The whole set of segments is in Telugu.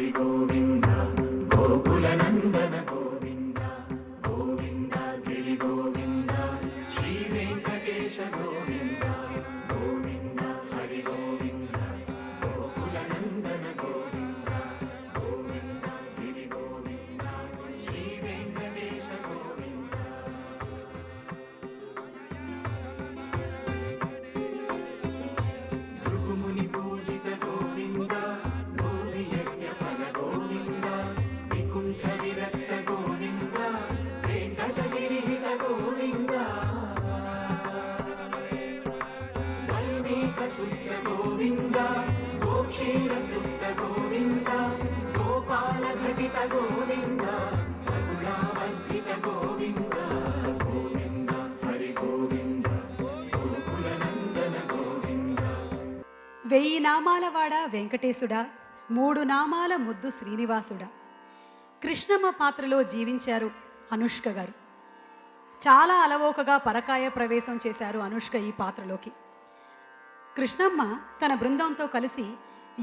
హరి గోవింద గోకుల నందన గోవింద గోవింద గిరి గోవింద శ్రీ వెంకటేశ గోవింద గోవింద హరి గోవింద గోకుల నందన గోవింద గోవింద గిరి గోవింద శ్రీ వెంకటేశ గోవింద. భృగుముని పూజిత గోవింద గోవి యజ్ఞ ఫల గోవింద వికుంఠ విరక్త గోవింద వెంకటగిరిహిత గోవింద వైమేక సుత్త గోవింద గోక్షీర తృప్త గోవింద గోపాల ఘటిత గోవింద బహుళావర్ధిత గోవింద గోవింద హరి గోవింద గోకుల నందన గోవింద. 1000 నామాలవాడ వెంకటేశుడా, 3 నామాల ముద్దు శ్రీనివాసుడా. కృష్ణమ్మ పాత్రలో జీవించారు అనుష్క గారు. చాలా అలవోకగా పరకాయ ప్రవేశం చేశారు అనుష్క ఈ పాత్రలోకి. కృష్ణమ్మ తన బృందంతో కలిసి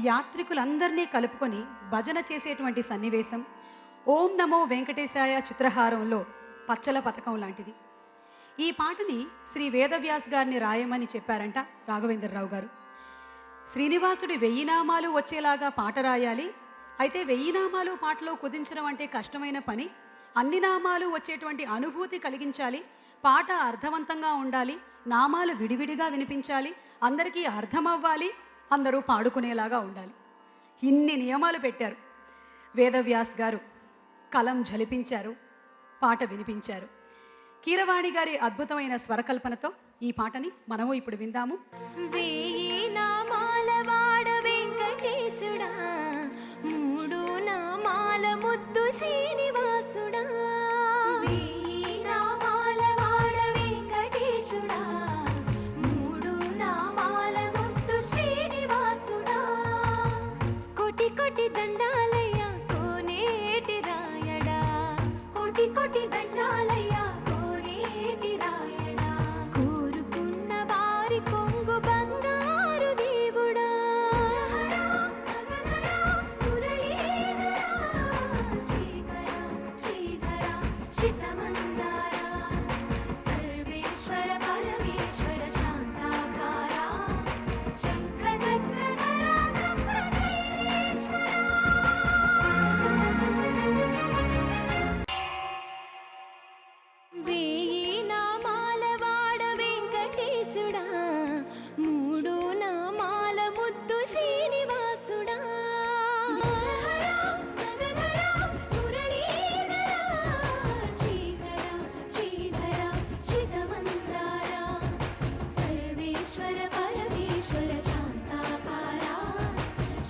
యాత్రికులందరినీ కలుపుకొని భజన చేసేటువంటి సన్నివేశం ఓం నమో వెంకటేశాయ చిత్రహారంలో పచ్చల పథకం లాంటిది. ఈ పాటని శ్రీ వేదవ్యాస్ గారిని రాయమని చెప్పారంట రాఘవేంద్రరావు గారు. శ్రీనివాసుడి 1000 నామాలు వచ్చేలాగా పాట రాయాలి, అయితే 1000 నామాలు పాటలో కుదించడం అంటే కష్టమైన పని, అన్ని నామాలు వచ్చేటువంటి అనుభూతి కలిగించాలి, పాట అర్థవంతంగా ఉండాలి, నామాలు విడివిడిగా వినిపించాలి, అందరికీ అర్థమవ్వాలి, అందరూ పాడుకునేలాగా ఉండాలి. ఇన్ని నియమాలు పెట్టారు. వేదవ్యాస్ గారు కలం జలిపించారు, పాట వినిపించారు. కీరవాణి గారి అద్భుతమైన స్వరకల్పనతో ఈ పాటని మనము ఇప్పుడు విందాము. 1000 నామాలవాడ వెంకటేశుడా, 3 నామాల ముద్దు శ్రీనివాసుడా. 1000 నామాలవాడ వెంకటేశుడా, 3 నామాల ముద్దు శ్రీనివాసుడా. కోటి కోటి దండాలయ్య కోనేటి రాయడా, కోటి కోటి దండాలయ్య కోనేటి రాయడా. కోరుకున్న వారి కొంగు బంగారు దేవుడా. మురళీధరా, శ్రీకర శ్రీధర చిత్తమందార సర్వేశ్వర పరమేశ్వర శాంతాకార శంఖ చక్రధర సప్తశైలేశ్వర. 1000 నామాలవాడ వెంకటేశుడా, 3 నామాల ముద్దు శ్రీనివాసుడా. మురళీధరా, శ్రీకర శ్రీధర చిత్తమందార సర్వేశ్వర పరమేశ్వర శాంతాకార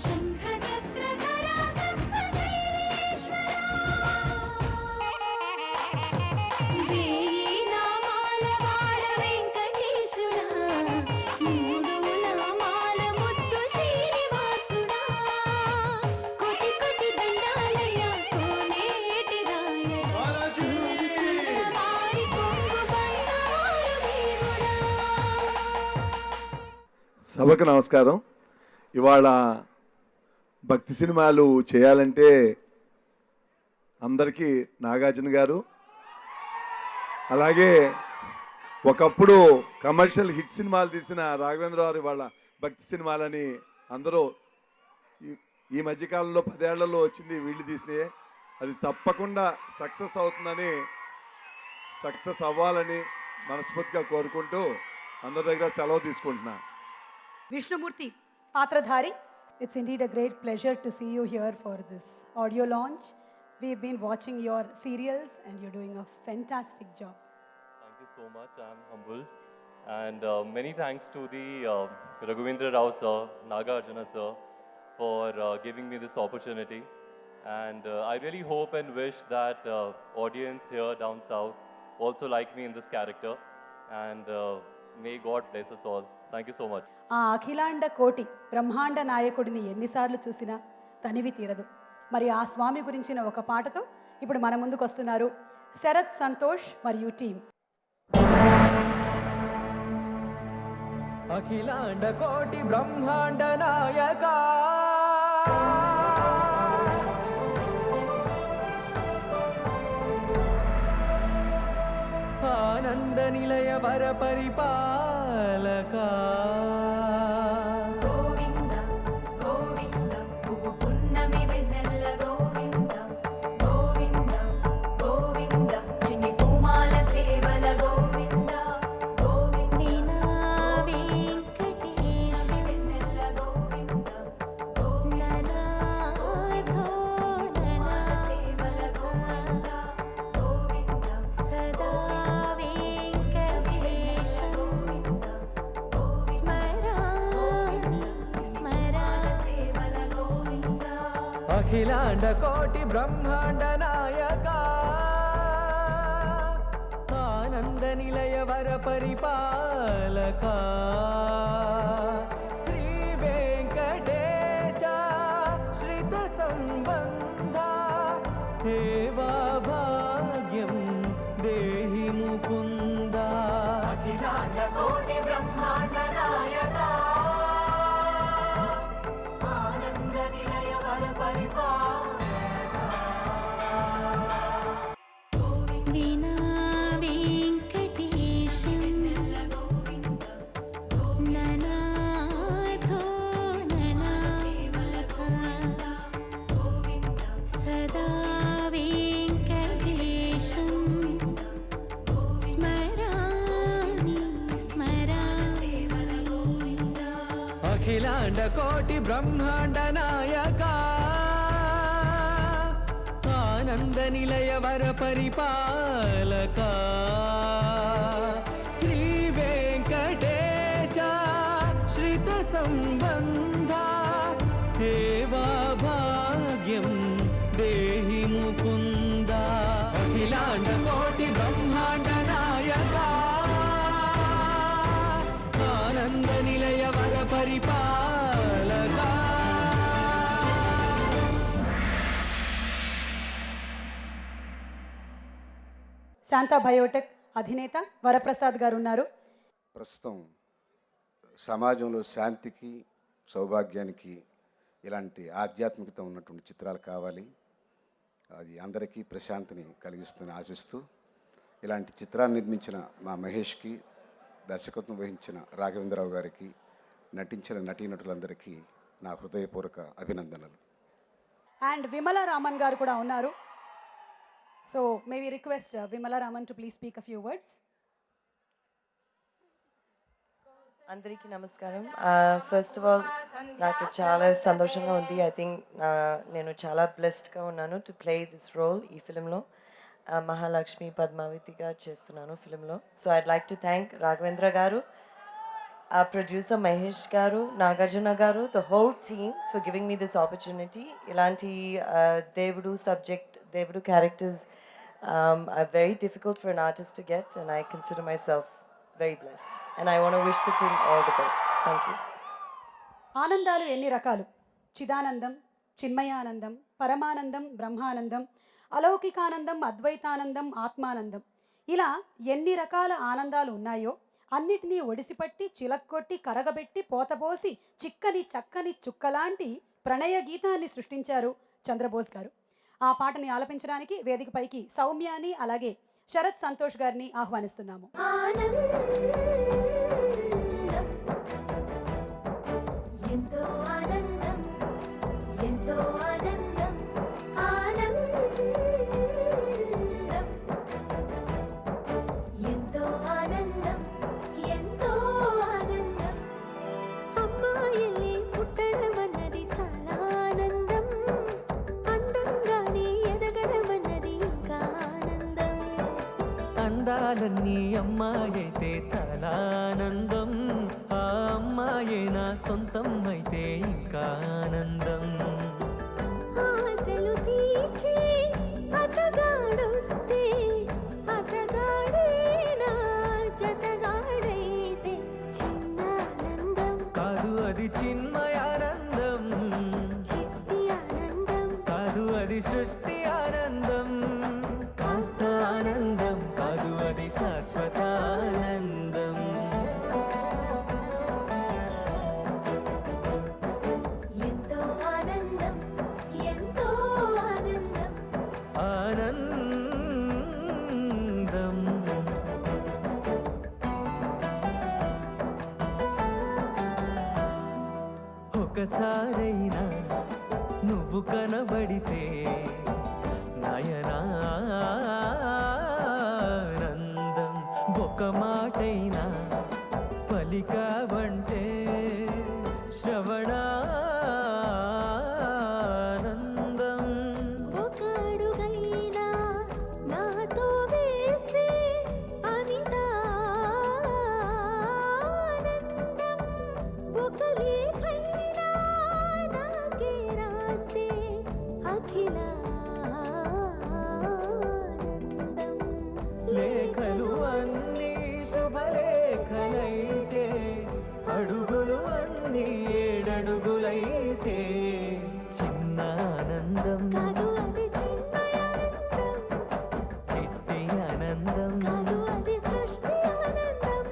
శంఖ చక్రధర సప్తశైలేశ్వర. 1000 నామాలవాడ వెంకటేశుడా, 3 నామాల ముద్దు శ్రీనివాసుడా. కోటి కోటి దండాలయ్య కోనేటి రాయడా, కోరుకున్న వారి కొంగు బంగారు దేవుడా. సభకు నమస్కారం. ఇవాళ భక్తి సినిమాలు చేయాలంటే అందరికీ నాగార్జున గారు, అలాగే ఒకప్పుడు కమర్షియల్ హిట్ సినిమాలు తీసిన రాఘవేంద్ర గారు ఇవాళ భక్తి సినిమాలని అందరూ ఈ మధ్యకాలంలో 10 ఏళ్లలో వచ్చింది వీళ్ళు తీసినయే. అది తప్పకుండా సక్సెస్ అవుతుందని, సక్సెస్ అవ్వాలని మనస్ఫూర్తిగా కోరుకుంటూ అందరి దగ్గర సెలవు తీసుకుంటున్నా. విష్ణుమూర్తి పాత్రధారి, it's indeed a great pleasure to see you here for this audio launch. We've been watching your serials and you're doing a fantastic job. Thank you so much. I'm humbled. And many thanks to the Raghavendra Rao sir, Nagarjuna sir, for giving me this opportunity. And I really hope and wish that audience here down south also like me in this character. And may God bless us all. Thank you so much. ఆ అఖిలాండ కోటి బ్రహ్మాండ నాయకుడిని ఎన్నిసార్లు చూసినా తనివి తీరదు. మరి ఆ స్వామి గురించిన ఒక పాటతో ఇప్పుడు మన ముందుకు వస్తున్నారు శరత్ సంతోష్ మరియు టీం. అఖిలాండ కోటి బ్రహ్మాండ నాయక వర పరిపాలక గోవింద గోవింద పువ్వు పున్నమి వెన్నెల గోవింద గోవింద గోవింద చిన్ని పూమాల సేవల గోవింద గోవింద వెంకటేశ వెన్నెల గోవింద గోవింద సేవల గోవింద గోవింద సదా వెంకటేశ స్మరామి సేవల గోవింద అఖిలాండ కోటి బ్రహ్మాండ నాయక ఆనంద నిలయ వర పరిపాలక శ్రీ వెంకటేశ శ్రిత సంబంధ సేవా భాగ్యం దేహి ముకుంద అఖిలాండ కోటి బ్రహ్మాండ నాయక ఆనంద నిలయ వర పరిపాలక వీణా వెంకటేశం గోవింద ననాథో ననా సేవల గోవింద గోవింద సదా వెంకటేశం స్మరామి సేవల గోవింద అఖిలాండ కోటి బ్రహ్మాండ నాయక ఆనంద నిలయ వర పరిపాలక శ్రీ వెంకటేశ శ్రిత సంబంధ సేవా భాగ్యం దేహి ముకుంద అఖిలాండ కోటి బ్రహ్మాండ నాయక ఆనంద నిలయ వర పరిపాలక శాంతా బయోటెక్ అధినేత వరప్రసాద్ గారు ఉన్నారు. ప్రస్తుతం సమాజంలో శాంతికి సౌభాగ్యానికి ఇలాంటి ఆధ్యాత్మికత ఉన్నటువంటి చిత్రాలు కావాలి. అది అందరికీ ప్రశాంతిని కలిగిస్తుందని ఆశిస్తూ ఇలాంటి చిత్రాన్ని నిర్మించిన మా మహేష్కి, దర్శకత్వం వహించిన రాఘవేంద్రరావు గారికి, నటించిన నటీనటులందరికీ నా హృదయపూర్వక అభినందనలు. అండ్ విమల రామన్ గారు కూడా ఉన్నారు. So may we request Vimala Raman to please speak a few words. అందరికీ నమస్కారం. ఫస్ట్ ఆఫ్ ఆల్ నాకు చాలా సంతోషంగా ఉంది. ఐ థింక్ నేను చాలా బ్లెస్డ్గా ఉన్నాను టు ప్లే దిస్ రోల్ ఈ ఫిలింలో. మహాలక్ష్మి పద్మావతిగా చేస్తున్నాను ఫిలింలో. So I'd like to thank Raghavendra garu, producer Mahesh garu, Nagarjuna garu, the whole team for giving me this opportunity. ఇలాంటి దేవుడు సబ్జెక్ట్, దేవుడు characters are very difficult for an artist to get, and I consider myself very blessed. And I want to wish the team all the best. Thank you. ఆనందాలు ఎన్ని రకాలు? చిదానందం, చిన్మయానందం, పరమానందం, బ్రహ్మానందం, అలౌకికానందం, అద్వైతానందం, ఆత్మానందం, ఇలా ఎన్ని రకాల ఆనందాలు ఉన్నాయో అన్నిటినీ ఒడిసిపట్టి, చిలక్కొట్టి, కరగబెట్టి, పోతపోసి చిక్కని చక్కని చుక్కలాంటి ప్రణయ గీతాన్ని సృష్టించారు చంద్రబోస్ గారు. ఆ పాటని ఆలపించడానికి వేదికపైకి సౌమ్యాని అలాగే శరత్ సంతోష్ గారిని ఆహ్వానిస్తున్నాము. ఎంతో ఆనందం, ఎంతో ఆనందం, ఆనందం, ఎంతో ఆనందం, ఎంతో ఆనందం. అమ్మాయిల్ని పుట్టడం అన్నది చాలా ఆనందం, అందంగానే ఎదగడం అన్నది ఇంకా ఆనందం. అందాలన్నీ అమ్మాయైతే చాలా ఆనందం, ఆ అమ్మాయే నా సొంతం అయితే ఇంకా ఆనందం. ఆశలు తీర్చి అతగాడొస్తే, అతగాడే నా జతగాడైతే చిన్న ఆనందం, కాదు అది చిన్మయానందం, చిట్టి ఆనందం, కాదు అది సృష్టి ఆనందం, కాస్త ఆనందం, కాదు అది శాశ్వత ఆనందం. ఎంతో ఆనందం, ఎంతో ఆనందం. ఆనందం ఒక్కసారైనా నువ్వు కనబడితే నయనానందం. ఒక మాటైనా పలికావంటే శ్రవణానందం. ఒక అడుగైనా నాతో వేస్తే అమితానందం. ఒక లేఖైనా నాకే రాస్తే అఖిలానందం. లేఖలు అన్నీ శుభలేఖలైతే, అడుగులు అన్నీ ఏడడుగులైతే చిన్న ఆనందం, కాదు అది చిన్మయానందం. చిట్టి ఆనందం, కాదు అది సృష్టి ఆనందం.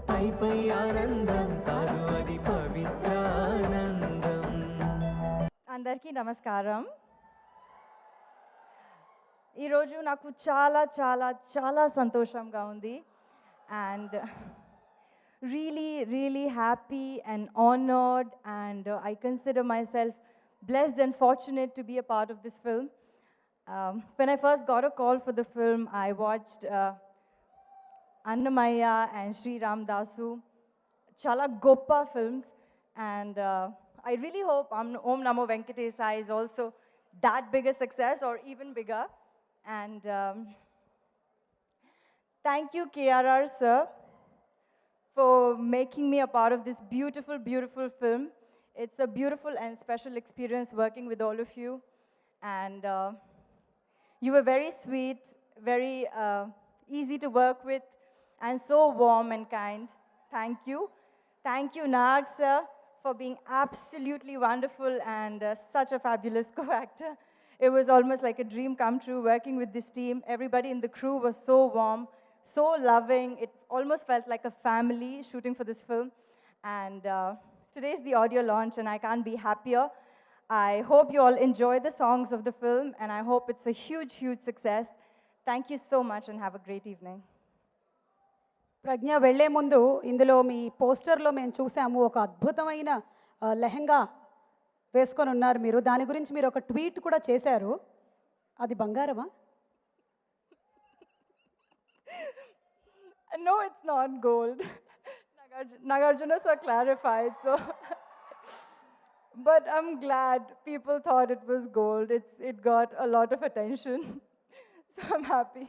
పై పై ఆనందం, కాదు అది పవిత్రానందం. అందరికీ నమస్కారం. ఈరోజు నాకు చాలా చాలా చాలా సంతోషంగా ఉంది and really happy and honored and I consider myself blessed and fortunate to be a part of this film. When I first got a call for the film, I watched Annamaya and Sri Ram Dasu, chala goppa films, and I really hope Om Namo Venkatesaya is also that big a success or even bigger. And thank you KRR sir for making me a part of this beautiful, beautiful film. It's a beautiful and special experience working with all of you. And you were very sweet, very easy to work with, and so warm and kind. Thank you. Thank you, Nag sir, for being absolutely wonderful and such a fabulous co-actor. It was almost like a dream come true working with this team. Everybody in the crew was so warm, so loving. It almost felt like a family shooting for this film. And today's the audio launch, and I can't be happier. I hope you all enjoy the songs of the film, and I hope it's a huge, huge success. Thank you so much, and have a great evening. ప్రజ్ఞ వెళ్లే ముందు ఇందులో మీ పోస్టర్లో మేము చూసాము ఒక అద్భుతమైన లెహంగా వేసుకొని ఉన్నారు మీరు. దాని గురించి మీరు ఒక ట్వీట్ కూడా చేశారు. అది బంగారమా? No, it's not gold. Nagarjuna sir clarified, so. But I'm glad people thought it was gold. It got a lot of attention, so I'm happy.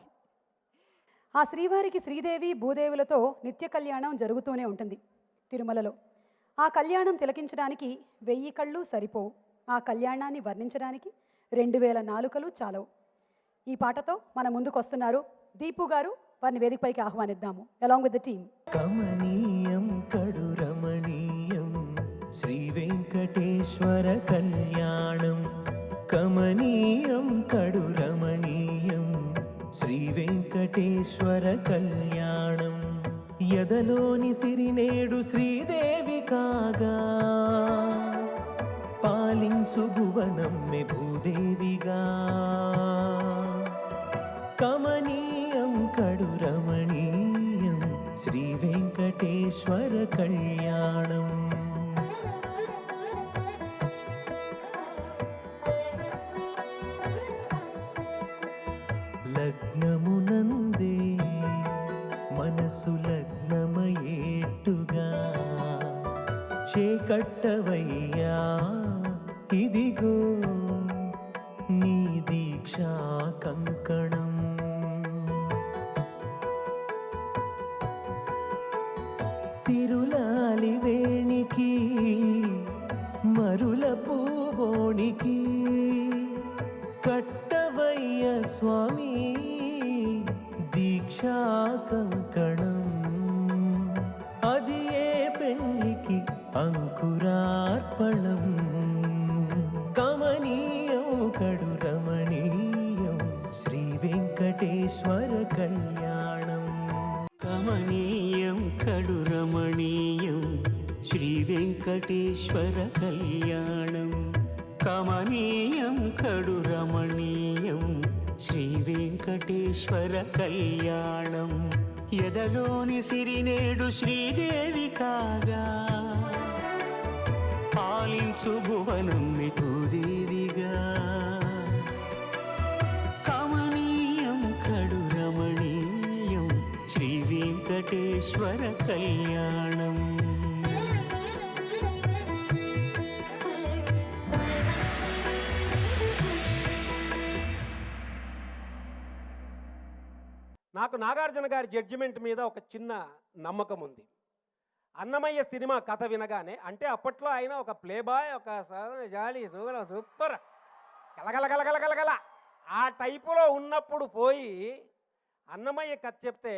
ఆ శ్రీవారికి శ్రీదేవి భూదేవులతో నిత్య కళ్యాణం జరుగుతూనే ఉంటుంది తిరుమలలో. ఆ కళ్యాణం తిలకించడానికి 1000 కళ్ళు సరిపోవు. ఆ కళ్యాణాన్ని వర్ణించడానికి 2000 నాలుకలు చాలవు. ఈ పాటతో మన ముందుకు వస్తున్నారు దీపు గారు. వారిని వేదికపైకి ఆహ్వానిద్దాము అలాంగ్ విత్ ద టీమ్. కమనీయం కడు రమణీయం శ్రీ వెంకటేశ్వర కళ్యాణం. కమనీయం కడు రమణీయం శ్రీ వెంకటేశ్వర కళ్యాణం. ఎదలోని సిరినేడు శ్రీదేవి కాగా, పాలించు భువనమ్మె భూదేవిగా. కమనీయం కడు రమణీయం శ్రీ వెంకటేశ్వర కళ్యాణం. లగ్నమునందే మనసు లగ్నమయేట్టుగా చేకట్టవయ్యా ఇదిగో నీ దీక్షా కంకణం. సిరులాలి వేణికి మరుల పూబోణికి కట్టవయ్య స్వామి దీక్షా కంకణం. అది ఏ పెళ్లికి అంకురార్పణం. కమనీయం కడు రమణీయం శ్రీ వెంకటేశ్వర కళ్యాణం. కమనీయం కడు రమణీయం శ్రీ వెంకటేశ్వర కళ్యాణం. కమనీయం కడు రమణీయం శ్రీ వెంకటేశ్వర కళ్యాణం. ఎదలోని సిరినేడు శ్రీదేవి కాగా, పాలించు భువనం భూదేవిగా కమనీయం కడు రమణీయం శ్రీ వెంకటేశ్వర కళ్యాణం. నాకు నాగార్జున గారి జడ్జిమెంట్ మీద ఒక చిన్న నమ్మకం ఉంది. అన్నమయ్య సినిమా కథ వినగానే, అంటే అప్పట్లో ఆయన ఒక ప్లేబాయ్, ఒక జాలి సూపర్ గలగలగలగలగలగల ఆ టైపులో ఉన్నప్పుడు పోయి అన్నమయ్య కథ చెప్తే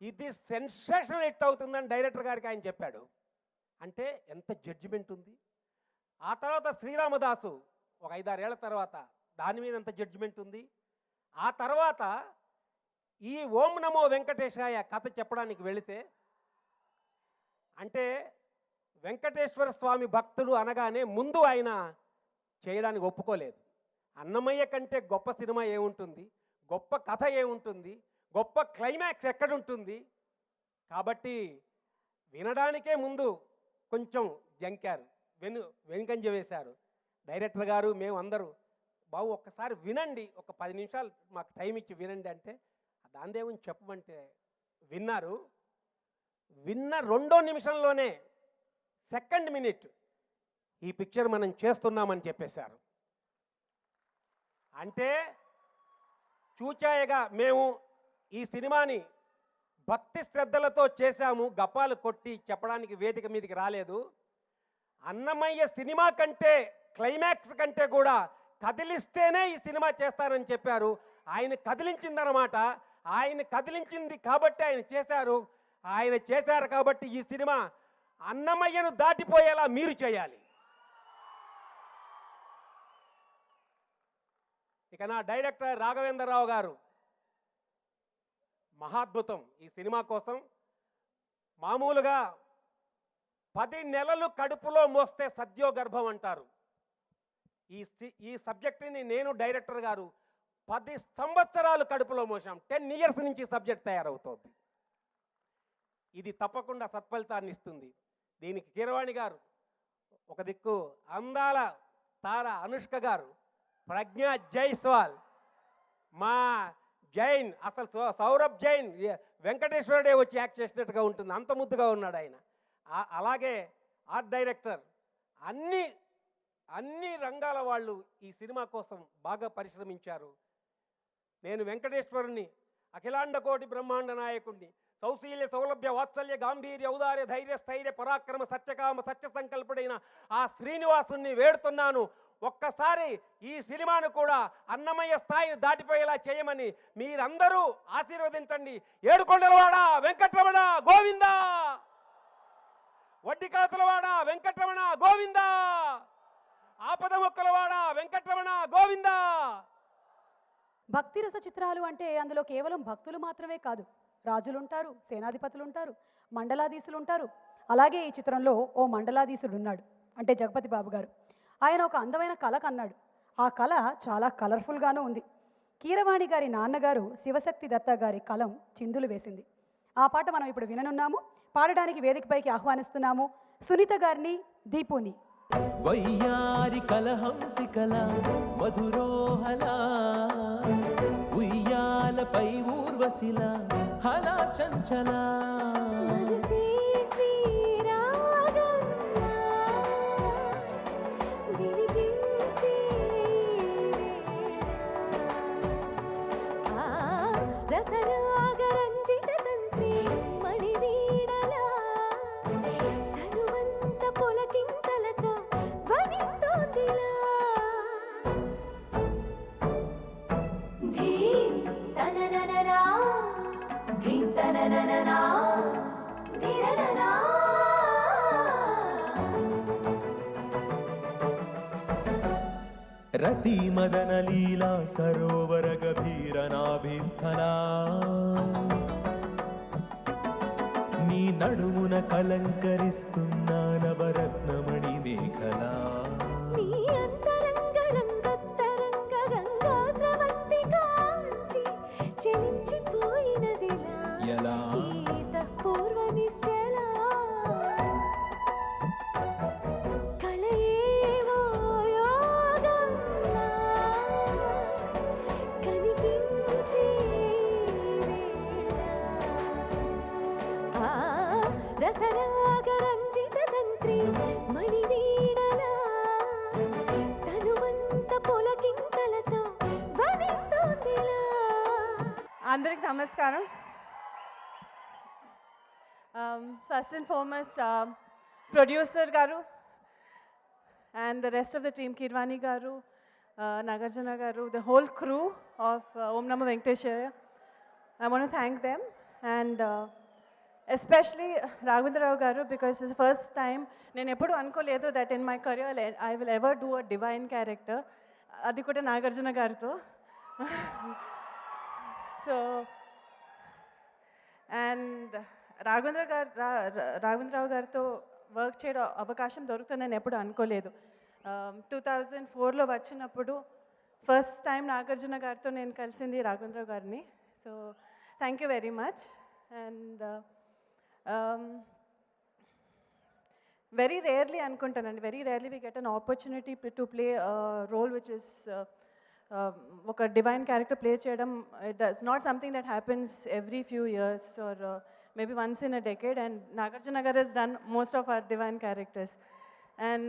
ఇది సెన్సేషనల్ హిట్ అవుతుందని డైరెక్టర్ గారికి ఆయన చెప్పాడు. అంటే ఎంత జడ్జిమెంట్ ఉంది. ఆ తర్వాత శ్రీరామదాసు ఒక 5-6 ఏళ్ల తర్వాత దాని మీద ఎంత జడ్జిమెంట్ ఉంది. ఆ తర్వాత ఈ ఓం నమో వెంకటేశాయ కథ చెప్పడానికి వెళితే, అంటే వెంకటేశ్వర స్వామి భక్తుడు అనగానే ముందు ఆయన చేయడానికి ఒప్పుకోలేదు. అన్నమయ్య కంటే గొప్ప సినిమా ఏముంటుంది, గొప్ప కథ ఏముంటుంది, గొప్ప క్లైమాక్స్ ఎక్కడుంటుంది. కాబట్టి వినడానికే ముందు కొంచెం జంకారు, వెనుకంజ వేశారు డైరెక్టర్ గారు. మేము అందరూ బాబు ఒక్కసారి వినండి, ఒక 10 నిమిషాలు మాకు టైం ఇచ్చి వినండి అంటే, దాందేమని చెప్పమంటే విన్నారు. విన్న 2వ నిమిషంలోనే సెకండ్ మినిట్ ఈ పిక్చర్ మనం చేస్తున్నామని చెప్పేశారు. అంటే చూచాయగా మేము ఈ సినిమాని భక్తి శ్రద్ధలతో చేశాము, గప్పాలు కొట్టి చెప్పడానికి వేదిక మీదకి రాలేదు. అన్నమయ్య సినిమా కంటే, క్లైమాక్స్ కంటే కూడా కదిలిస్తేనే ఈ సినిమా చేస్తారని చెప్పారు. ఆయన కదిలించిందనమాట. ఆయన కదిలించింది కాబట్టి ఆయన చేశారు. ఆయన చేశారు కాబట్టి ఈ సినిమా అన్నమయ్యను దాటిపోయేలా మీరు చేయాలి. ఇక నా డైరెక్టర్ రాఘవేంద్రరావు గారు మహాద్భుతం. ఈ సినిమా కోసం మామూలుగా 10 నెలలు కడుపులో మోస్తే సద్యోగర్భం అంటారు. ఈ సబ్జెక్టుని నేను డైరెక్టర్ గారు 10 సంవత్సరాలు కడుపులో మోసాం. 10 ఇయర్స్ నుంచి సబ్జెక్ట్ తయారవుతోంది. ఇది తప్పకుండా సత్ఫలితాన్ని ఇస్తుంది. దీనికి కీరవాణి గారు ఒక దిక్కు, అందాల తార అనుష్క గారు, ప్రజ్ఞా జైస్వాల్, మా జైన్, అసలు సౌరభ్ జైన్ వెంకటేశ్వరుడే వచ్చి యాక్ట్ చేసినట్టుగా ఉంటుంది, అంత ముద్దుగా ఉన్నాడు ఆయన. అలాగే ఆర్ట్ డైరెక్టర్, అన్ని రంగాల వాళ్ళు ఈ సినిమా కోసం బాగా పరిశ్రమించారు. నేను వెంకటేశ్వరుని, అఖిలాండ కోటి బ్రహ్మాండ నాయకుడిని, సౌశీల్య సౌలభ్య వాత్సల్య గాంభీర్య ఔదార్య ధైర్య స్థైర్య పరాక్రమ సత్యకామ సత్య సంకల్పుడైన ఆ శ్రీనివాసుని వేడుతున్నాను, ఒక్కసారి ఈ సినిమాను కూడా అన్నమయ్య స్థాయిని దాటిపోయేలా చేయమని మీరందరూ ఆశీర్వదించండి. ఏడుకొండలవాడ వెంకటరమణ గోవిందా, వడ్డికాసులవాడ వెంకటరమణ గోవిందా, ఆపద మొక్కలవాడ వెంకటరమణ గోవిందా. భక్తి రస చిత్రాలు అంటే అందులో కేవలం భక్తులు మాత్రమే కాదు, రాజులుంటారు, సేనాధిపతులు ఉంటారు, మండలాధీశులు ఉంటారు. అలాగే ఈ చిత్రంలో ఓ మండలాధీశుడు ఉన్నాడు, అంటే జగపతి బాబు గారు. ఆయన ఒక అందమైన కళ కన్నాడు. ఆ కళ చాలా కలర్ఫుల్గానూ ఉంది. కీరవాణి గారి నాన్నగారు శివశక్తి దత్త గారి కలం చిందులు వేసింది. ఆ పాట మనం ఇప్పుడు విననున్నాము. పాడడానికి వేదికపైకి ఆహ్వానిస్తున్నాము సునీత గారిని, దీపుని. వయ్యారి కలహంసికల మధురోహల ఉయ్యాలపై ఊర్వశిల హలా చంచల మనసే శ్రీరాగంలా వినిపించే వేళ. రసరాగరంజిత తంత్రి మణివీణలా ధనువంత పులకింతలతో ధ్వనిస్తోందిలా. ధీం తననననా ధీం తననననా ధిరననా. రతి మదన లీలా సరోవర గభీర నాభిస్థలా నీ నడుమున కలంకరిస్తున్న నవరత్నమణి మేఖలా. నీ అంతరంగ రంగతరంగ గంగా స్రవంతి కాంచి చెలించిపోయినదిలా ఎలా పూర్వ నిశ్చలా. కళయే మేఘరంజిత తంత్రి మణివీణలా తనువంత పులకింతలతో ధ్వనిస్తోందిలా. అందరికి నమస్కారం. ఫస్ట్ అండ్ ఫార్మోస్ట్ ప్రొడ్యూసర్ గారు and the rest of the team, Kirwani garu, Nagarjuna garu, the whole crew of Om Namo Venkateshaya. I want to thank them, and especially Raghavendra Rao garu, because it's the first time నేను ఎప్పుడు అనుకోలేదు that in my career I will ever do a divine character. అది కూడా నాగార్జున గారితో. So and రాఘవేంద్రరావు గారితో వర్క్ చేయడం అవకాశం దొరుకుతుంది నేను ఎప్పుడు అనుకోలేదు. 2004లో వచ్చినప్పుడు ఫస్ట్ టైం నాగార్జున గారితో నేను కలిసింది రాఘవేంద్రరావు గారిని. So thank you very much. And very rarely అనుకుంటానండి, very rarely we get an opportunity to play role which is ఒక డివైన్ క్యారెక్టర్ ప్లే చేయడం. It does not something that happens every few years or maybe once in a decade, and Nagarjuna garu has done most of our divine characters. And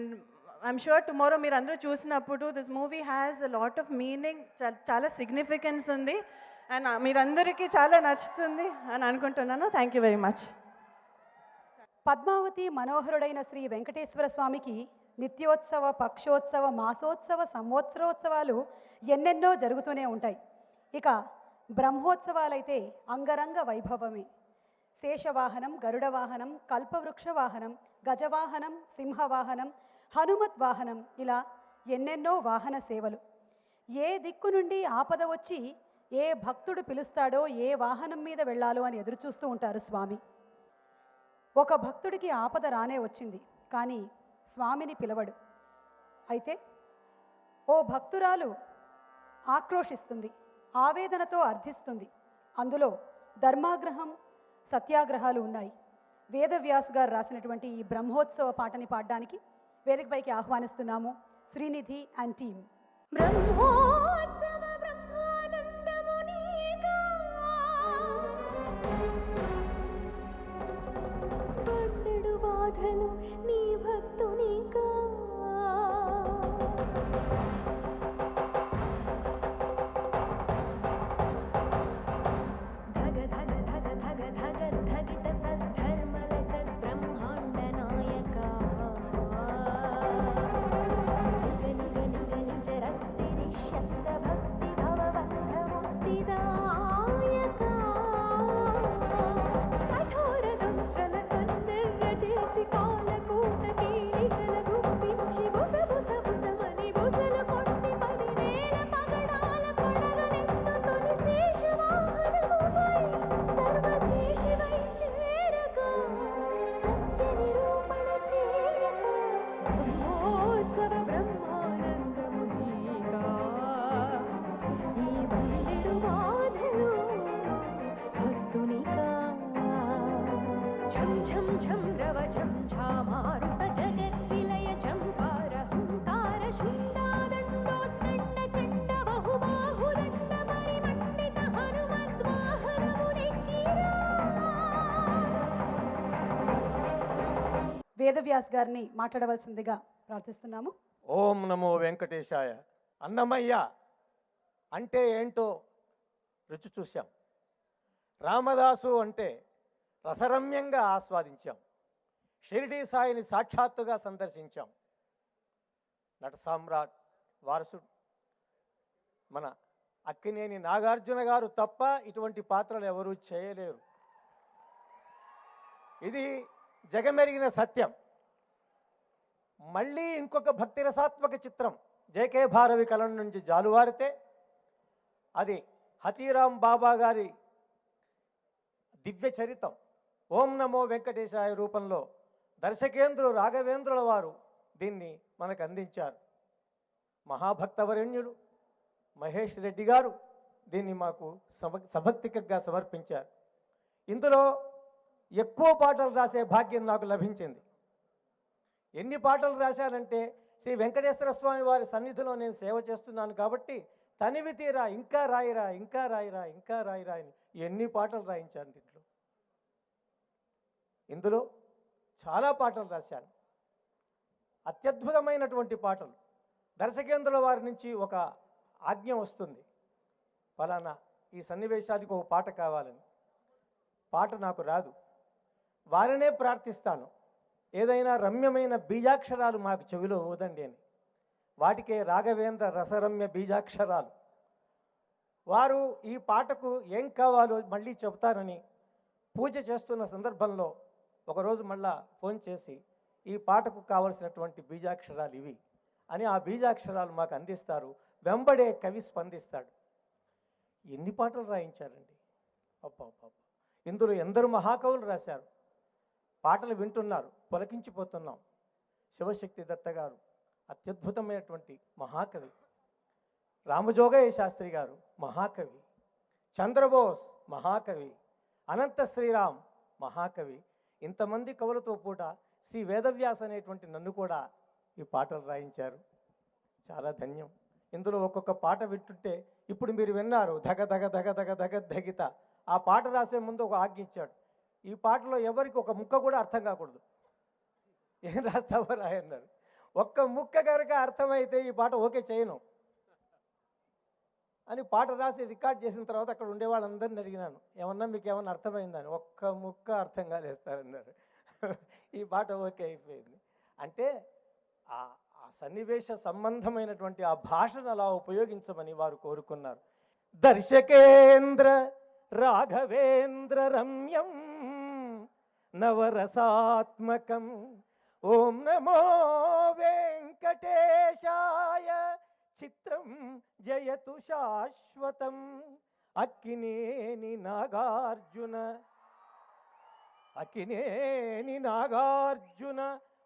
I'm sure tomorrow meer andaru chusinapudu this movie has a lot of meaning, chala significance undi, and meer andariki chala nachutundi ani anukuntunnanu. Thank you very much. Padmavati మనోహరుడైన శ్రీ వెంకటేశ్వర స్వామికి నిత్యోత్సవ, పక్షోత్సవ, మాసోత్సవ, సంవత్సరోత్సవాలు ఎన్నెన్నో జరుగుతూనే ఉంటాయి. ఇక బ్రహ్మోత్సవాలైతే అంగరంగ వైభవమే. శేషవాహనం, గరుడ వాహనం, కల్పవృక్ష వాహనం, గజవాహనం, సింహవాహనం, హనుమత్ వాహనం, ఇలా ఎన్నెన్నో వాహన సేవలు. ఏ దిక్కు నుండి ఆపద వచ్చి ఏ భక్తుడు పిలుస్తాడో, ఏ వాహనం మీద వెళ్ళాలో అని ఎదురుచూస్తూ ఉంటారు స్వామి. ఒక భక్తుడికి ఆపద రానే వచ్చింది, కానీ స్వామిని పిలవడు. అయితే ఓ భక్తురాలు ఆక్రోషిస్తుంది, ఆవేదనతో అర్థిస్తుంది. అందులో ధర్మాగ్రహం, సత్యాగ్రహాలు ఉన్నాయి. వేదవ్యాస్ గారు రాసినటువంటి ఈ బ్రహ్మోత్సవ పాటని పాడడానికి వేదికపైకి ఆహ్వానిస్తున్నాము శ్రీనిధి అండ్ టీమ్. బ్రహ్మోత్సవ బ్రహ్మానందమునీగా పన్నెడు బాధలు నీ భక్తునిగా వేదవ్యాస్ గారిని మాట్లాడవలసిందిగా ప్రార్థిస్తున్నాము. ఓం నమో వెంకటేశాయ. అన్నమయ్య అంటే ఏంటో రుచి చూశాం. రామదాసు అంటే రసరమ్యంగా ఆస్వాదించాం. షిరిడీ సాయిని సాక్షాత్తుగా సందర్శించాం. నట సామ్రాట్ వారసుడు మన అక్కినేని నాగార్జున గారు తప్ప ఇటువంటి పాత్రలు ఎవరూ చేయలేరు. ఇది జగమెరిగిన సత్యం. మళ్ళీ ఇంకొక భక్తి రసాత్మక చిత్రం జేకే భారవి కలం నుంచి జాలువారితే అది హతీరాం బాబా గారి దివ్య చరితం ఓం నమో వెంకటేశాయ రూపంలో దర్శకేంద్రులు రాఘవేంద్రుల వారు దీన్ని మనకు అందించారు. మహాభక్తవరణ్యుడు మహేష్ రెడ్డి గారు దీన్ని మాకు సభక్తికంగా సమర్పించారు. ఇందులో ఎక్కువ పాటలు రాసే భాగ్యం నాకు లభించింది. ఎన్ని పాటలు రాశానంటే శ్రీ వెంకటేశ్వర స్వామి వారి సన్నిధిలో నేను సేవ చేస్తున్నాను కాబట్టి తనివి తీరా ఇంకా రాయిరా ఇంకా రాయిరా ఇంకా రాయిరా అని ఎన్ని పాటలు రాయించాను దీంట్లో. ఇందులో చాలా పాటలు రాశాను, అత్యద్భుతమైనటువంటి పాటలు. దర్శకేంద్రుల వారి నుంచి ఒక ఆజ్ఞ వస్తుంది, ఫలానా ఈ సన్నివేశానికి ఒక పాట కావాలని. పాట నాకు రాదు, వారినే ప్రార్థిస్తాను, ఏదైనా రమ్యమైన బీజాక్షరాలు మాకు చెవిలో ఊదండి అని. వాటికే రాఘవేంద్ర రసరమ్య బీజాక్షరాలు. వారు ఈ పాటకు ఏం కావాలో మళ్ళీ చెబుతారని పూజ చేస్తున్న సందర్భంలో ఒకరోజు మళ్ళా ఫోన్ చేసి ఈ పాటకు కావలసినటువంటి బీజాక్షరాలు ఇవి అని ఆ బీజాక్షరాలు మాకు అందిస్తారు. వెంబడే కవి స్పందిస్తాడు. ఎన్ని పాటలు రాయించారండి, అబ్బా. ఇందులో ఎందరు మహాకవులు రాశారు. పాటలు వింటున్నారు, పులకించిపోతున్నాం. శివశక్తి దత్త గారు అత్యద్భుతమైనటువంటి మహాకవి, రామజోగయ్య శాస్త్రి గారు మహాకవి, చంద్రబోస్ మహాకవి, అనంత శ్రీరామ్ మహాకవి. ఇంతమంది కవులతో పూట శ్రీ వేదవ్యాస్ అనేటువంటి నన్ను కూడా ఈ పాటలు రాయించారు. చాలా ధన్యం. ఇందులో ఒక్కొక్క పాట వింటుంటే ఇప్పుడు మీరు విన్నారు, ధగ ధగ ధగ ధగ ధగ ధగిత. ఆ పాట రాసే ముందు ఒక ఆజ్ఞ ఇచ్చాడు, ఈ పాటలో ఎవరికి ఒక ముక్క కూడా అర్థం కాకూడదు. ఏం రాస్తావో రాయన్నారు. ఒక్క ముక్క కనుక అర్థమైతే ఈ పాట ఓకే చేయను అని పాట రాసి రికార్డ్ చేసిన తర్వాత అక్కడ ఉండే వాళ్ళందరిని అడిగినాను, ఏమన్నా మీకు ఏమన్నా అర్థమైందని. ఒక్క ముక్క అర్థం కాలేస్తారన్నారు. ఈ పాట ఓకే అయిపోయింది. అంటే ఆ సన్నివేశ సంబంధమైనటువంటి ఆ భాషను అలా ఉపయోగించమని వారు కోరుకున్నారు. దర్శకేంద్ర రాఘవేంద్ర రమ్యం నవరసాత్మకం ఓం నమో వెంకటేశాయ చిత్రం జయతు శాశ్వతం అక్కినేని నాగార్జున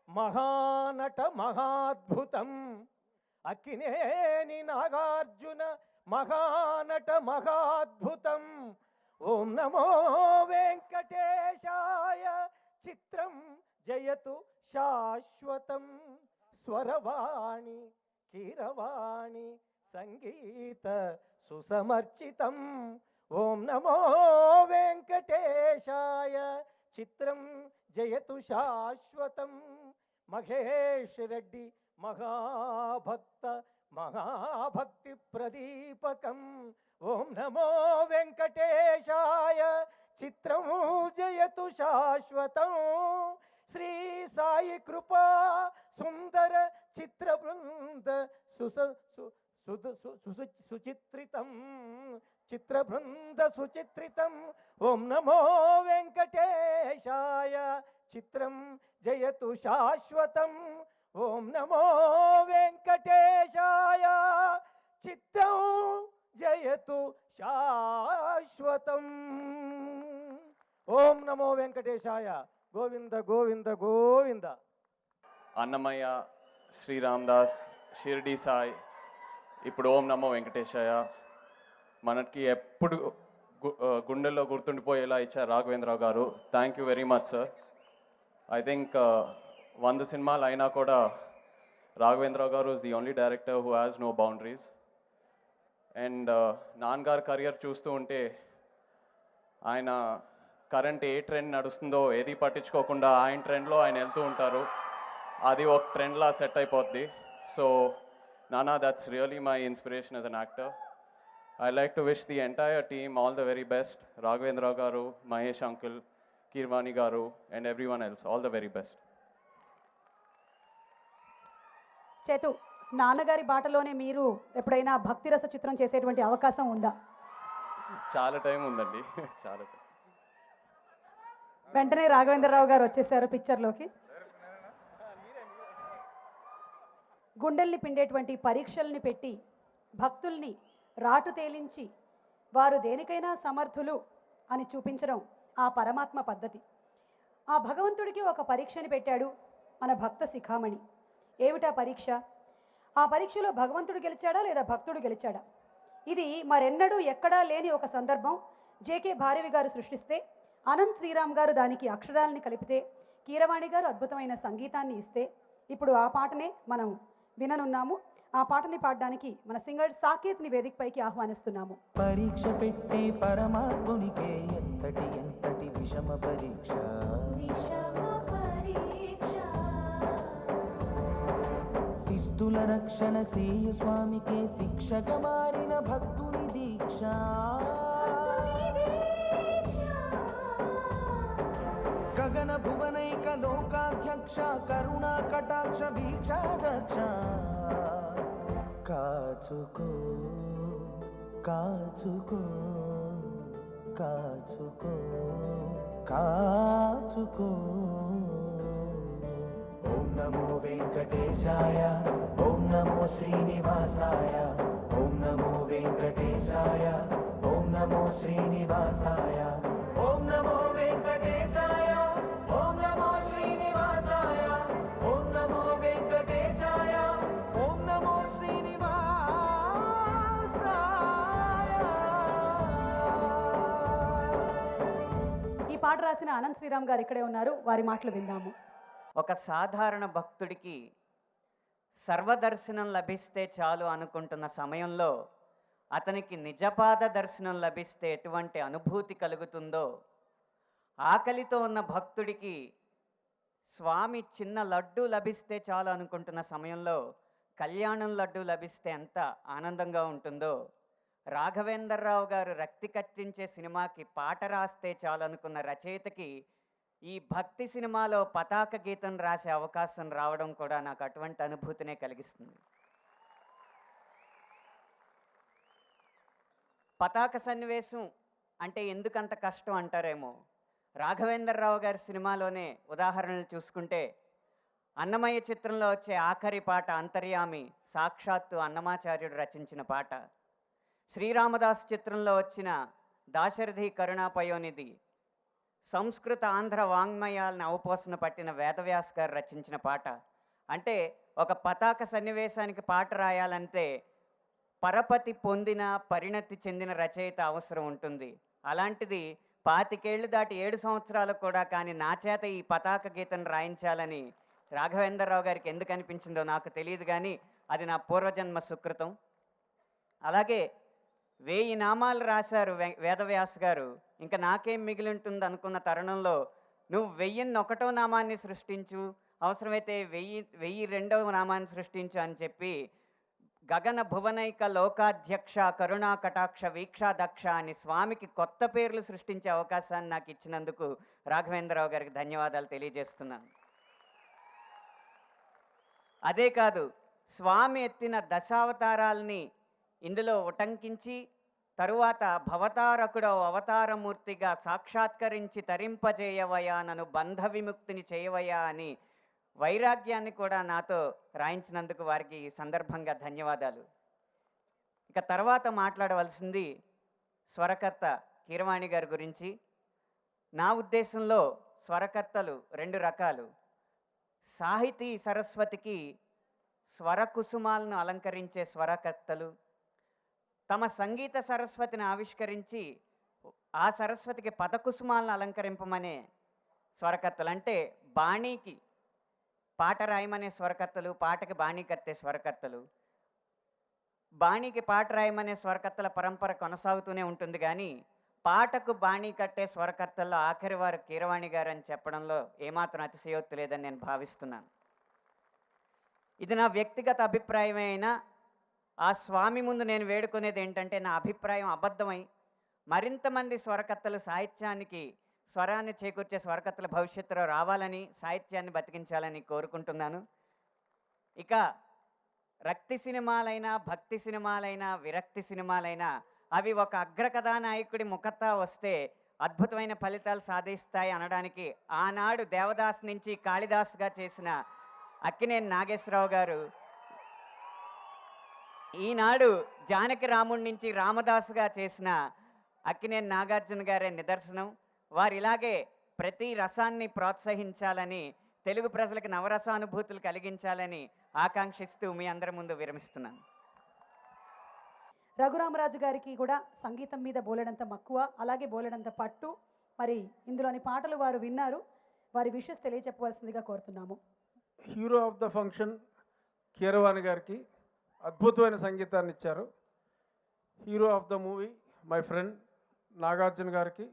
మహానట మహాద్భుతం అక్కినేని నాగార్జున మహానట మహాద్భుతం ఓం నమో వెంకటేశాయ చిత్రం జయతు శాశ్వతం స్వరవాణి కీరవాణి సంగీత సుసమర్చితం ఓం నమో వెంకటేశాయ చిత్రం జయతు శాశ్వతం మహేష్ రెడ్డి మహాభక్తి ప్రదీపకం ఓం నమో వెంకటేశాయ చిత్రం జయతు శాశ్వతం శ్రీ సాయి కృపా సుందర చిత్ర బృంద సుచిత్రితం చిత్రబృంద సుచిత్రితం ఓం నమో వెంకటేశాయ చిత్రం జయతు శాశ్వతం ఓం నమో వెంకటేశాయ చిత్రం జయతు శాశ్వతం. ఓం నమో వెంకటేశాయ. గోవింద గోవింద గోవింద. అన్నమయ్య, శ్రీరామదాస్, షిర్డీ సాయి, ఇప్పుడు ఓం నమో వెంకటేశాయ. మనకి ఎప్పుడు గుండెల్లో గుర్తుండిపోయేలా ఇచ్చారు రాఘవేంద్రరావు గారు. Thank you very much sir. I think 100 సినిమాలు అయినా కూడా రాఘవేంద్రరావు గారు is the only director who has no boundaries. And నాన్నగారు కెరియర్ చూస్తూ ఉంటే ఆయన కరెంట్ ఏ ట్రెండ్ నడుస్తుందో ఏది పట్టించుకోకుండా ఆయన ట్రెండ్లో ఆయన వెళ్తూ ఉంటారు. అది ఒక ట్రెండ్లా సెట్ అయిపోద్ది. So Nana, that's really my inspiration as an actor. I like to wish the entire team all the very best. Raghavendra garu, Mahesh uncle, Kirvani garu, and everyone else, all the very best. చేతు, నాన్నగారి బాటలోనే మీరు ఎప్పుడైనా భక్తి రస చిత్రం చేసేటువంటి అవకాశం ఉందా? చాలా టైం ఉందండి, చాలా టైం. వెంటనే రాఘవేంద్రరావు గారు వచ్చేసారు పిక్చర్లోకి. గుండెల్ని పిండేటువంటి పరీక్షల్ని పెట్టి భక్తుల్ని రాటు తేలించి వారు దేనికైనా సమర్థులు అని చూపించడం ఆ పరమాత్మ పద్ధతి. ఆ భగవంతుడికి ఒక పరీక్షని పెట్టాడు మన భక్త శిఖామణి. ఏమిటా పరీక్ష? ఆ పరీక్షలో భగవంతుడు గెలిచాడా లేదా భక్తుడు గెలిచాడా? ఇది మరెన్నడూ ఎక్కడా లేని ఒక సందర్భం. జేకే భారవి గారు సృష్టిస్తే, అనంత్ శ్రీరామ్ గారు దానికి అక్షరాలని కలిపితే, కీరవాణి గారు అద్భుతమైన సంగీతాన్ని ఇస్తే, ఇప్పుడు ఆ పాటనే మనం విననున్నాము. ఆ పాటని పాడడానికి మన సింగర్ సాకేత్ని వేదికపైకి ఆహ్వానిస్తున్నాము. పరీక్ష పెట్టే పరమాత్మునికే ఎంతటి విషమ పరీక్ష. శిష్యుల రక్షణ సేయు స్వామికే శిక్షగా మారిన భక్తుని దీక్ష గగన భువనైక లోకాధ్యక్ష కరుణా కటాక్ష వీక్షాదక్ష కాచుకో కాచుకో కాచుకో కాచుకో ఓం నమో వెంకటేశాయ ఓం నమో శ్రీనివాసాయ ఓం నమో వెంకటేశాయ ఓం నమో శ్రీనివాసాయ ఓం నమో వెంకటేశాయ ఓం నమో శ్రీనివాసాయ ఓం నమో వెంకటేశాయ ఓం నమో శ్రీనివాసాయ. ఈ పాట రాసిన అనంత్ శ్రీరామ్ గారు ఇక్కడే ఉన్నారు, వారి మాటలు విందాము. ఒక సాధారణ భక్తుడికి సర్వదర్శనం లభిస్తే చాలు అనుకుంటున్న సమయంలో అతనికి నిజపాద దర్శనం లభిస్తే ఎటువంటి అనుభూతి కలుగుతుందో, ఆకలితో ఉన్న భక్తుడికి స్వామి చిన్న లడ్డు లభిస్తే చాలు అనుకుంటున్న సమయంలో కళ్యాణం లడ్డు లభిస్తే ఎంత ఆనందంగా ఉంటుందో, రాఘవేంద్రరావు గారు రక్తి కట్టించే సినిమాకి పాట రాస్తే చాలు అనుకున్న రచయితకి ఈ భక్తి సినిమాలో పతాక గీతం రాసే అవకాశం రావడం కూడా నాకు అటువంటి అనుభూతినే కలిగిస్తుంది. పతాక సన్నివేశం అంటే ఎందుకంత కష్టం అంటారేమో. రాఘవేంద్రరావు గారి సినిమాలోనే ఉదాహరణలు చూసుకుంటే అన్నమయ్య చిత్రంలో వచ్చే ఆఖరి పాట అంతర్యామి సాక్షాత్తు అన్నమాచార్యుడు రచించిన పాట. శ్రీరామదాస్ చిత్రంలో వచ్చిన దాశరథి కరుణాపయోనిధి సంస్కృత ఆంధ్ర వాంగ్మయాలను అవపోసన పట్టిన వేదవ్యాస్ గారు రచించిన పాట. అంటే ఒక పతాక సన్నివేశానికి పాట రాయాలంటే పరపతి పొందిన పరిణతి చెందిన రచయిత అవసరం ఉంటుంది. అలాంటిది 25 ఏళ్ళు దాటి 7 సంవత్సరాలు కూడా కానీ నా చేత ఈ పతాక గీతం రాయించాలని రాఘవేంద్రరావు గారికి ఎందుకు అనిపించిందో నాకు తెలియదు, కానీ అది నా పూర్వజన్మ సుకృతం. అలాగే 1000 నామాలు రాశారు వేదవ్యాస్ గారు. ఇంకా నాకేం మిగిలి ఉంటుంది అనుకున్న తరుణంలో నువ్వు 1001వ నామాన్ని సృష్టించు, అవసరమైతే 1002వ నామాన్ని సృష్టించు అని చెప్పి గగన భువనైక లోకాధ్యక్ష కరుణా కటాక్ష వీక్షాదక్ష అని స్వామికి కొత్త పేర్లు సృష్టించే అవకాశాన్ని నాకు ఇచ్చినందుకు రాఘవేంద్రరావు గారికి ధన్యవాదాలు తెలియజేస్తున్నాను. అదే కాదు, స్వామి ఎత్తిన దశావతారాల్ని ఇందులో ఉటంకించి తరువాత భవతారకుడో అవతారమూర్తిగా సాక్షాత్కరించి తరింపజేయవయా, నన్ను బంధ విముక్తిని చేయవయా అని వైరాగ్యాన్ని కూడా నాతో రాయించినందుకు వారికి ఈ సందర్భంగా ధన్యవాదాలు. ఇక తర్వాత మాట్లాడవలసింది స్వరకర్త కీరవాణి గారి గురించి. నా ఉద్దేశంలో స్వరకర్తలు 2 రకాలు. సాహితీ సరస్వతికి స్వరకుసుమాలను అలంకరించే స్వరకర్తలు, తమ సంగీత సరస్వతిని ఆవిష్కరించి ఆ సరస్వతికి పదకుసుమాలను అలంకరింపమనే స్వరకర్తలు. అంటే బాణీకి పాట రాయమనే స్వరకర్తలు, పాటకి బాణీ కట్టే స్వరకర్తలు. బాణీకి పాట రాయమనే స్వరకర్తల పరంపర కొనసాగుతూనే ఉంటుంది, కానీ పాటకు బాణీ కట్టే స్వరకర్తల్లో ఆఖరి వారు కీరవాణి గారు అని చెప్పడంలో ఏమాత్రం అతిశయోక్తి లేదని నేను భావిస్తున్నాను. ఇది నా వ్యక్తిగత అభిప్రాయమే అయినా ఆ స్వామి ముందు నేను వేడుకునేది ఏంటంటే నా అభిప్రాయం అబద్ధమై మరింతమంది స్వరకర్తలు సాహిత్యానికి స్వరాన్ని చేకూర్చే స్వరకర్తల భవిష్యత్తులో రావాలని, సాహిత్యాన్ని బతికించాలని కోరుకుంటున్నాను. ఇక రక్తి సినిమాలైనా, భక్తి సినిమాలైనా, విరక్తి సినిమాలైనా అవి ఒక అగ్రకథానాయకుడి ముఖతా వస్తే అద్భుతమైన ఫలితాలు సాధిస్తాయి అనడానికి ఆనాడు దేవదాస్ నుంచి కాళిదాస్గా చేసిన అక్కినేని నాగేశ్వరరావు గారు, ఈనాడు జానకి రాముడి నుంచి రామదాసుగా చేసిన అక్కినేని నాగార్జున గారే నిదర్శనం. వారు ఇలాగే ప్రతి రసాన్ని ప్రోత్సహించాలని, తెలుగు ప్రజలకు నవరసానుభూతులు కలిగించాలని ఆకాంక్షిస్తూ మీ అందరి ముందు విరమిస్తున్నాను. రఘురామరాజు గారికి కూడా సంగీతం మీద బోలెడంత మక్కువ, అలాగే బోలెడంత పట్టు. మరి ఇందులోని పాటలు వారు విన్నారు, వారి విషెస్ తెలియచెప్పవలసిందిగా కోరుతున్నాము. Hero of the function Keeravani గారికి అద్భుతమైన సంగీతాన్ని ఇచ్చారు. Hero of the movie my friend Nagarjuna గారికి,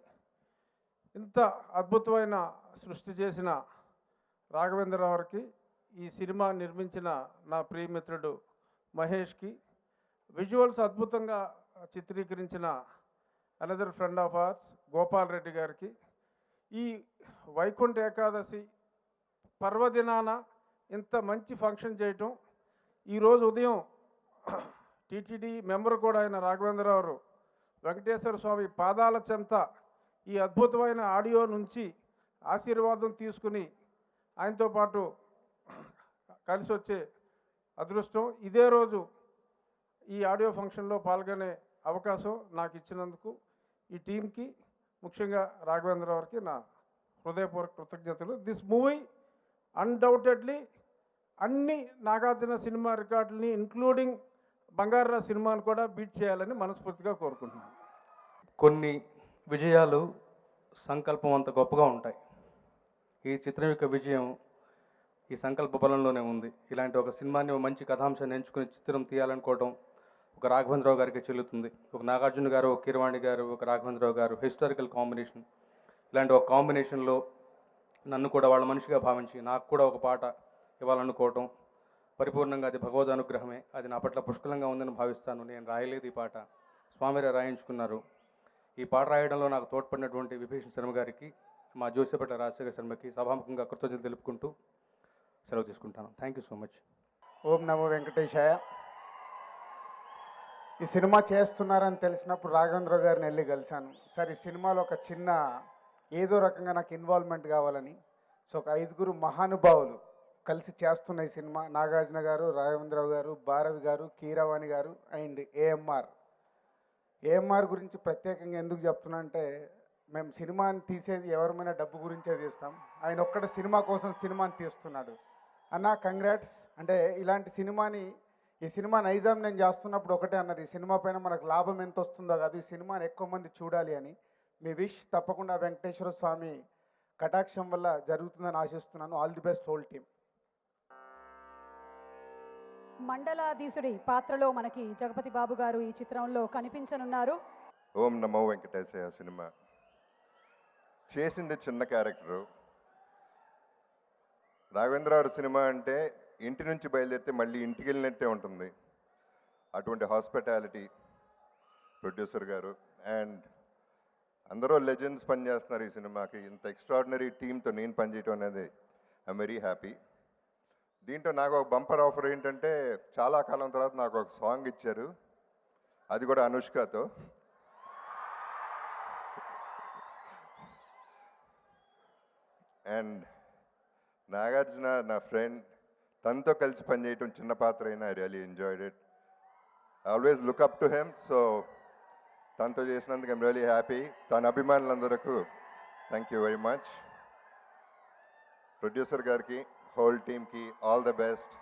ఇంత అద్భుతమైన సృష్టి చేసిన రాఘవేంద్రరావు గారికి ఈ సినిమా నిర్మించిన నా ప్రియమిత్రుడు మహేష్కి, విజువల్స్ అద్భుతంగా చిత్రీకరించిన అనదర్ ఫ్రెండ్ ఆఫ్ ఆర్స్ గోపాల్ రెడ్డి గారికి, ఈ వైకుంఠ ఏకాదశి పర్వదినాన ఇంత మంచి ఫంక్షన్ చేయటం, ఈరోజు ఉదయం టీటీడీ మెంబర్ కూడా అయిన రాఘవేంద్రరావు వెంకటేశ్వర స్వామి పాదాల చెంత ఈ అద్భుతమైన ఆడియో నుంచి ఆశీర్వాదం తీసుకుని ఆయనతో పాటు కలిసి వచ్చే అదృష్టం, ఇదే రోజు ఈ ఆడియో ఫంక్షన్లో పాల్గొనే అవకాశం నాకు ఇచ్చినందుకు ఈ టీంకి, ముఖ్యంగా రాఘవేంద్రరావుకి నా హృదయపూర్వక కృతజ్ఞతలు. దిస్ మూవీ అన్డౌటెడ్లీ అన్ని నాగార్జున సినిమా రికార్డుల్ని ఇంక్లూడింగ్ బంగారా సినిమాను కూడా బీట్ చేయాలని మనస్ఫూర్తిగా కోరుకుంటున్నాను. కొన్ని విజయాలు సంకల్పం అంత గొప్పగా ఉంటాయి. ఈ చిత్రం యొక్క విజయం ఈ సంకల్ప బలంలోనే ఉంది. ఇలాంటి ఒక సినిమాని ఒక మంచి కథాంశాన్ని ఎంచుకుని చిత్రం తీయాలనుకోవడం ఒక రాఘవేంద్రరావు గారికి చెల్లుతుంది. ఒక నాగార్జున గారు, ఒక కీరవాణి గారు, ఒక రాఘవేంద్రరావు గారు హిస్టారికల్ కాంబినేషన్. ఇలాంటి ఒక కాంబినేషన్లో నన్ను కూడా వాళ్ళ మనిషిగా భావించి నాకు కూడా ఒక పాట ఇవ్వాలనుకోవటం పరిపూర్ణంగా అది భగవద్ అనుగ్రహమే. అది నా పట్ల పుష్కలంగా ఉందని భావిస్తాను. నేను రాయలేదు ఈ పాట, స్వామివారే రాయించుకున్నారు. ఈ పాట రాయడంలో నాకు తోడ్పడినటువంటి విభీషణ్ శర్మ గారికి, మా జోసేపట్ల రాజశేఖర శర్మకి సభాముఖంగా కృతజ్ఞతలు తెలుపుకుంటూ సెలవు తీసుకుంటాను. Thank you so much. ఓం నమో వెంకటేశాయ. ఈ సినిమా చేస్తున్నారని తెలిసినప్పుడు రాఘవేంద్ర గారిని వెళ్ళి కలిశాను. సార్, ఈ సినిమాలో ఒక చిన్న ఏదో రకంగా నాకు ఇన్వాల్వ్మెంట్ కావాలని. సో ఒక 5 మహానుభావులు కలిసి చేస్తున్న ఈ సినిమా, నాగార్జున గారు, రాఘవేంద్రరావు గారు, భారవి గారు, కీరవాణి గారు అండ్ ఏఎంఆర్ గురించి ప్రత్యేకంగా ఎందుకు చెప్తున్నా అంటే, మేము సినిమాని తీసేది ఎవరిమైనా డబ్బు గురించే తీస్తాం. ఆయన ఒక్కడ సినిమా కోసం సినిమాని తీస్తున్నాడు. అన్న కంగ్రాట్స్. అంటే ఇలాంటి సినిమాని, ఈ సినిమా నైజాం నేను చేస్తున్నప్పుడు ఒకటే అన్నారు, ఈ సినిమా పైన మనకు లాభం ఎంత వస్తుందో కాదు, ఈ సినిమాని ఎక్కువ మంది చూడాలి అని. మీ విష్ తప్పకుండా వెంకటేశ్వర స్వామి కటాక్షం వల్ల జరుగుతుందని ఆశిస్తున్నాను. All the best whole team. మండలాధీశుడి పాత్రలో మనకి జగపతి బాబు గారు ఈ చిత్రంలో కనిపించనున్నారు. ఓం నమో వెంకటేశయ్య సినిమా చేసింది చిన్న క్యారెక్టరు. రాఘవేంద్రరావు సినిమా అంటే ఇంటి నుంచి బయలుదేరితే మళ్ళీ ఇంటికి వెళ్ళినట్టే ఉంటుంది. అటువంటి హాస్పిటాలిటీ ప్రొడ్యూసర్ గారు అండ్ అందరూ లెజెండ్స్ పనిచేస్తున్నారు ఈ సినిమాకి. ఇంత ఎక్స్ట్రాడినరీ టీంతో నేను పనిచేయటం అనేది ఐఎమ్ వెరీ హ్యాపీ. దీంట్లో నాకు ఒక బంపర్ ఆఫర్ ఏంటంటే, చాలా కాలం తర్వాత నాకు ఒక సాంగ్ ఇచ్చారు, అది కూడా అనుష్కతో. అండ్ నాగార్జున నా ఫ్రెండ్, తనతో కలిసి పనిచేయటం చిన్న పాత్ర అయినా I really enjoyed it. I always look up to him. So తనతో చేసినందుకు ఐమ్ రియలీ హ్యాపీ. తన అభిమానులందరకు thank you very much. Producer గారికి, హోల్ టీమ్కి all the best.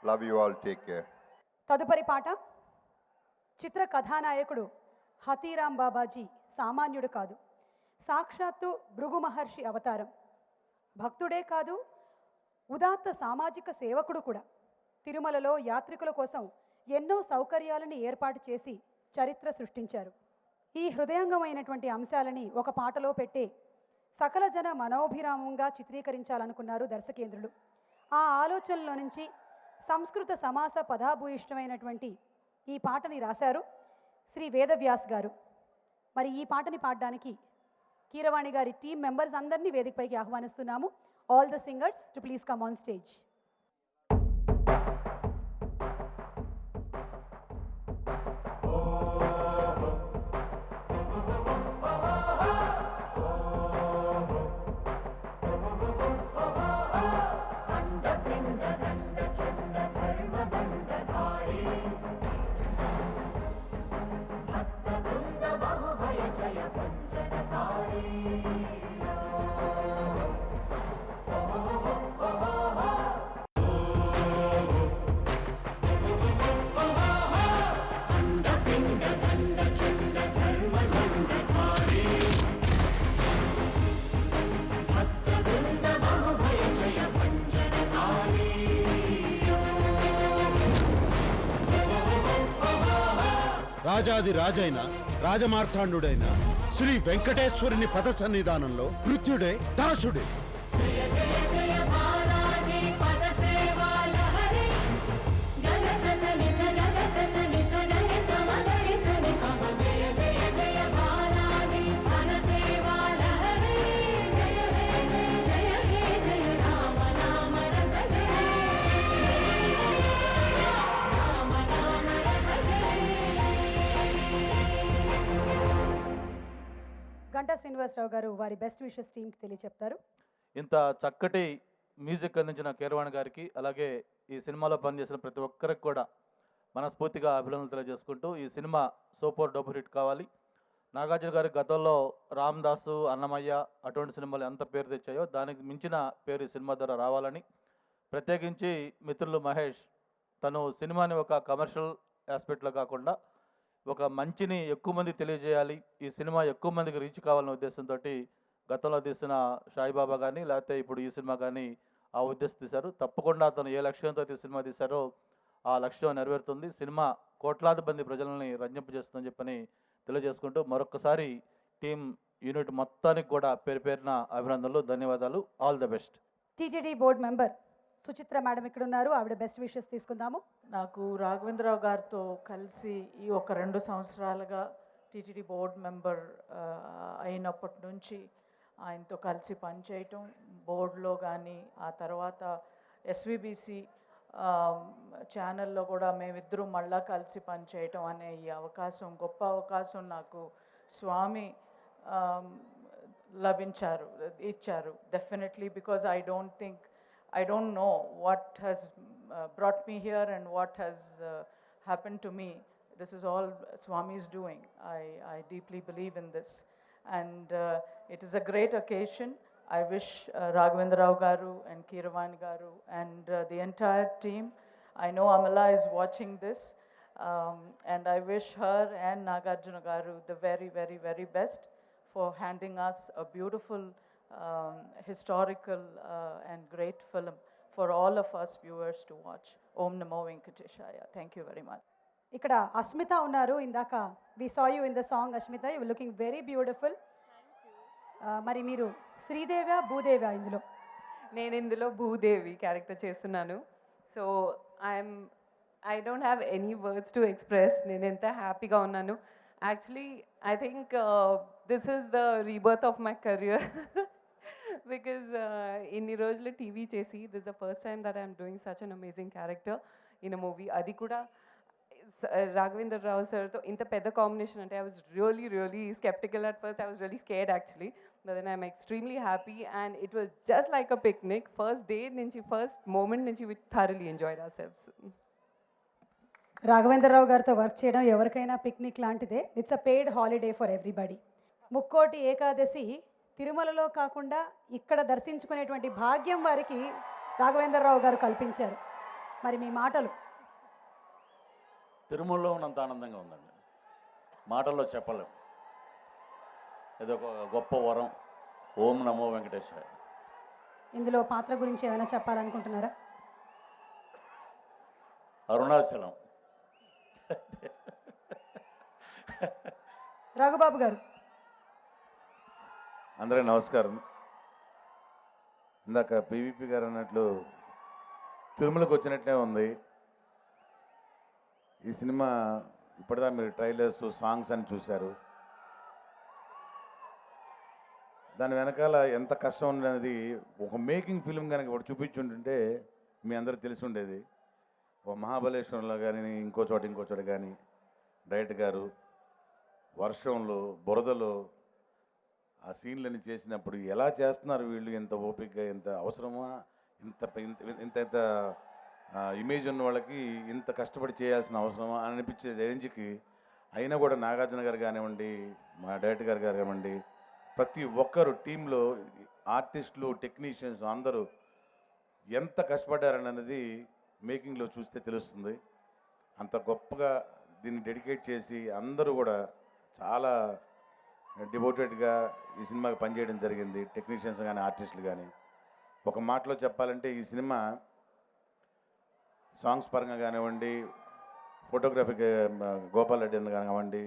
Love you all. Take care. తదుపరి పాట. చిత్ర కథానాయకుడు హతీరాం బాబాజీ సామాన్యుడు కాదు, సాక్షాత్తు భృగు మహర్షి అవతారం. భక్తుడే కాదు, ఉదాత్త సామాజిక సేవకుడు కూడా. తిరుమలలో యాత్రికుల కోసం ఎన్నో సౌకర్యాలను ఏర్పాటు చేసి చరిత్ర సృష్టించారు. ఈ హృదయంగమైనటువంటి అంశాలని ఒక పాటలో పెట్టే సకల జన మనోభిరామంగా చిత్రీకరించాలనుకున్నారు దర్శకేంద్రులు. ఆ ఆలోచనలో నుంచి సంస్కృత సమాస పదాభూయిష్టమైనటువంటి ఈ పాటని రాశారు శ్రీ వేదవ్యాస్ గారు. మరి ఈ పాటని పాడడానికి కీరవాణి గారి టీం మెంబర్స్ అందరినీ వేదికపైకి ఆహ్వానిస్తున్నాము. All the singers to please come on stage. రాజాది రాజైన రాజమార్తాండుడైన శ్రీ వెంకటేశ్వరుని పద సన్నిధానంలో కృత్యుడే దాసుడే. జయ జయ జయ బాలాజీ పద సేవా శ్రీనివాసరావు గారు వారి బెస్ట్ విషెస్ టీంకి తెలియచెప్తారు. ఇంత చక్కటి మ్యూజిక్ అందించిన కీరవాణి గారికి, అలాగే ఈ సినిమాలో పనిచేసిన ప్రతి ఒక్కరికి కూడా మనస్ఫూర్తిగా అభినందనలు తెలియజేసుకుంటూ, ఈ సినిమా సూపర్ డూపర్ హిట్ కావాలి. నాగార్జున గారి గతంలో రామ్ దాసు, అన్నమయ్య అటువంటి సినిమాలు ఎంత పేరు తెచ్చాయో దానికి మించిన పేరు ఈ సినిమా ద్వారా రావాలని, ప్రత్యేకించి మిత్రులు మహేష్ తను సినిమాని ఒక కమర్షియల్ ఆస్పెక్ట్లో కాకుండా ఒక మంచిని ఎక్కువ మందికి తెలియజేయాలి, ఈ సినిమా ఎక్కువ మందికి రీచ్ కావాలనే ఉద్దేశంతో గతంలో తీసిన సాయిబాబా కానీ లేకపోతే ఇప్పుడు ఈ సినిమా కానీ ఆ ఉద్దేశం తీశారు. తప్పకుండా అతను ఏ లక్ష్యంతో ఈ సినిమా తీశారో ఆ లక్ష్యం నెరవేరుతుంది. సినిమా కోట్లాది మంది ప్రజలని రంజింపజేస్తుందని చెప్పని తెలియజేసుకుంటూ మరొకసారి టీం యూనిట్ మొత్తానికి కూడా పేరు పేరున అభినందనలు, ధన్యవాదాలు. All the best. TTD board member Suchitra madam ఇక్కడ ఉన్నారు. ఆవిడ బెస్ట్ విషెస్ తీసుకుందాము. నాకు రాఘవేంద్రరావు గారితో కలిసి ఈ ఒక 2 సంవత్సరాలుగా టీటీడీ బోర్డు మెంబర్ అయినప్పటి నుంచి ఆయనతో కలిసి పనిచేయటం, బోర్డులో కానీ ఆ తర్వాత ఎస్విబిసి ఛానల్లో కూడా మేమిద్దరం మళ్ళా కలిసి పనిచేయటం అనే ఈ అవకాశం, గొప్ప అవకాశం నాకు స్వామి ఇచ్చారు. Definitely, because I don't know what has brought me here and what has happened to me. This is all Swami's doing. I deeply believe in this. And it is a great occasion. I wish Raghavendra Rao Garu and Keeravani Garu and the entire team. I know Amala is watching this. And I wish her and Nagarjuna Garu the very, very, very best for handing us a beautiful historical and great film for all of us viewers to watch. Om Namo Venkateshaya. Thank you very much. ఇక్కడ అస్మిత ఉన్నారు. ఇందాక we saw you in the song Asmita, you looking very beautiful. మరి మీరు శ్రీదేవి భూదేవి ఇందులో? నేను ఇందులో భూదేవి క్యారెక్టర్ చేస్తున్నాను. So I don't have any words to express. నేను ఎంత హ్యాపీగా ఉన్నాను. Actually I think this is the rebirth of my career. Because ఇన్ని రోజులు టీవీ చేసి this the first time that I'm doing such an amazing character in a movie. అది కూడా రాఘవేంద్ర రావు సార్తో ఇంత పెద్ద కాంబినేషన్ అంటే I was really skeptical at first. I was really scared actually, but then I'm extremely happy and it was just like a picnic. First day నుంచి, ఫస్ట్ మూమెంట్ నుంచి we thoroughly enjoyed ourselves. Raghavendra Rao గారితో వర్క్ చేయడం ఎవరికైనా పిక్నిక్ లాంటిదే. It's a paid holiday for everybody. Mukkoti Ekadashi తిరుమలలో కాకుండా ఇక్కడ దర్శించుకునేటువంటి భాగ్యం వారికి రాఘవేంద్రరావు గారు కల్పించారు. మరి మీ మాటలు? తిరుమలలో ఉన్నంత ఆనందంగా ఉందండి, మాటల్లో చెప్పలేం. ఇది ఒక గొప్ప వరం. ఓం నమో వెంకటేశాయ. ఇందులో పాత్ర గురించి ఏమైనా చెప్పాలనుకుంటున్నారా? అరుణాచలం. రఘుబాబు గారు. అందరికీ నమస్కారం. ఇందాక పివిపి గారు అన్నట్లు తిరుమలకు వచ్చినట్లే ఉంది ఈ సినిమా. ఇప్పటిదా మీరు ట్రైలర్స్, సాంగ్స్ అని చూశారు. దాని వెనకాల ఎంత కష్టం ఉండేది, ఒక మేకింగ్ ఫిల్మ్ కనుక ఇప్పుడు చూపించుంటుంటే మీ అందరికి తెలిసి ఉండేది. ఓ మహాబలేశ్వరంలో కానీ ఇంకో చోట కానీ డైరెక్టర్ గారు వర్షంలో, బురదలో ఆ సీన్లని చేసినప్పుడు ఎలా చేస్తున్నారు వీళ్ళు, ఎంత ఓపికగా, ఎంత అవసరమా, ఇంత ఇంత ఇంత ఇమేజ్ ఉన్న వాళ్ళకి ఇంత కష్టపడి చేయాల్సిన అవసరమా అని అనిపించే రేంజ్కి. అయినా కూడా నాగార్జున గారు కానివ్వండి, మా డైరెక్టర్ గారు కానివ్వండి, ప్రతి ఒక్కరు టీంలో ఆర్టిస్టులు, టెక్నీషియన్స్ అందరూ ఎంత కష్టపడ్డారన్నది మేకింగ్లో చూస్తే తెలుస్తుంది. అంత గొప్పగా దీన్ని డెడికేట్ చేసి అందరూ కూడా చాలా డివోటెడ్గా ఈ సినిమాకి పనిచేయడం జరిగింది. టెక్నీషియన్స్ కానీ, ఆర్టిస్టులు కానీ. ఒక మాటలో చెప్పాలంటే ఈ సినిమా సాంగ్స్ పరంగా కానివ్వండి, ఫోటోగ్రఫీకి గోపాల్ రెడ్డి అని కానివ్వండి,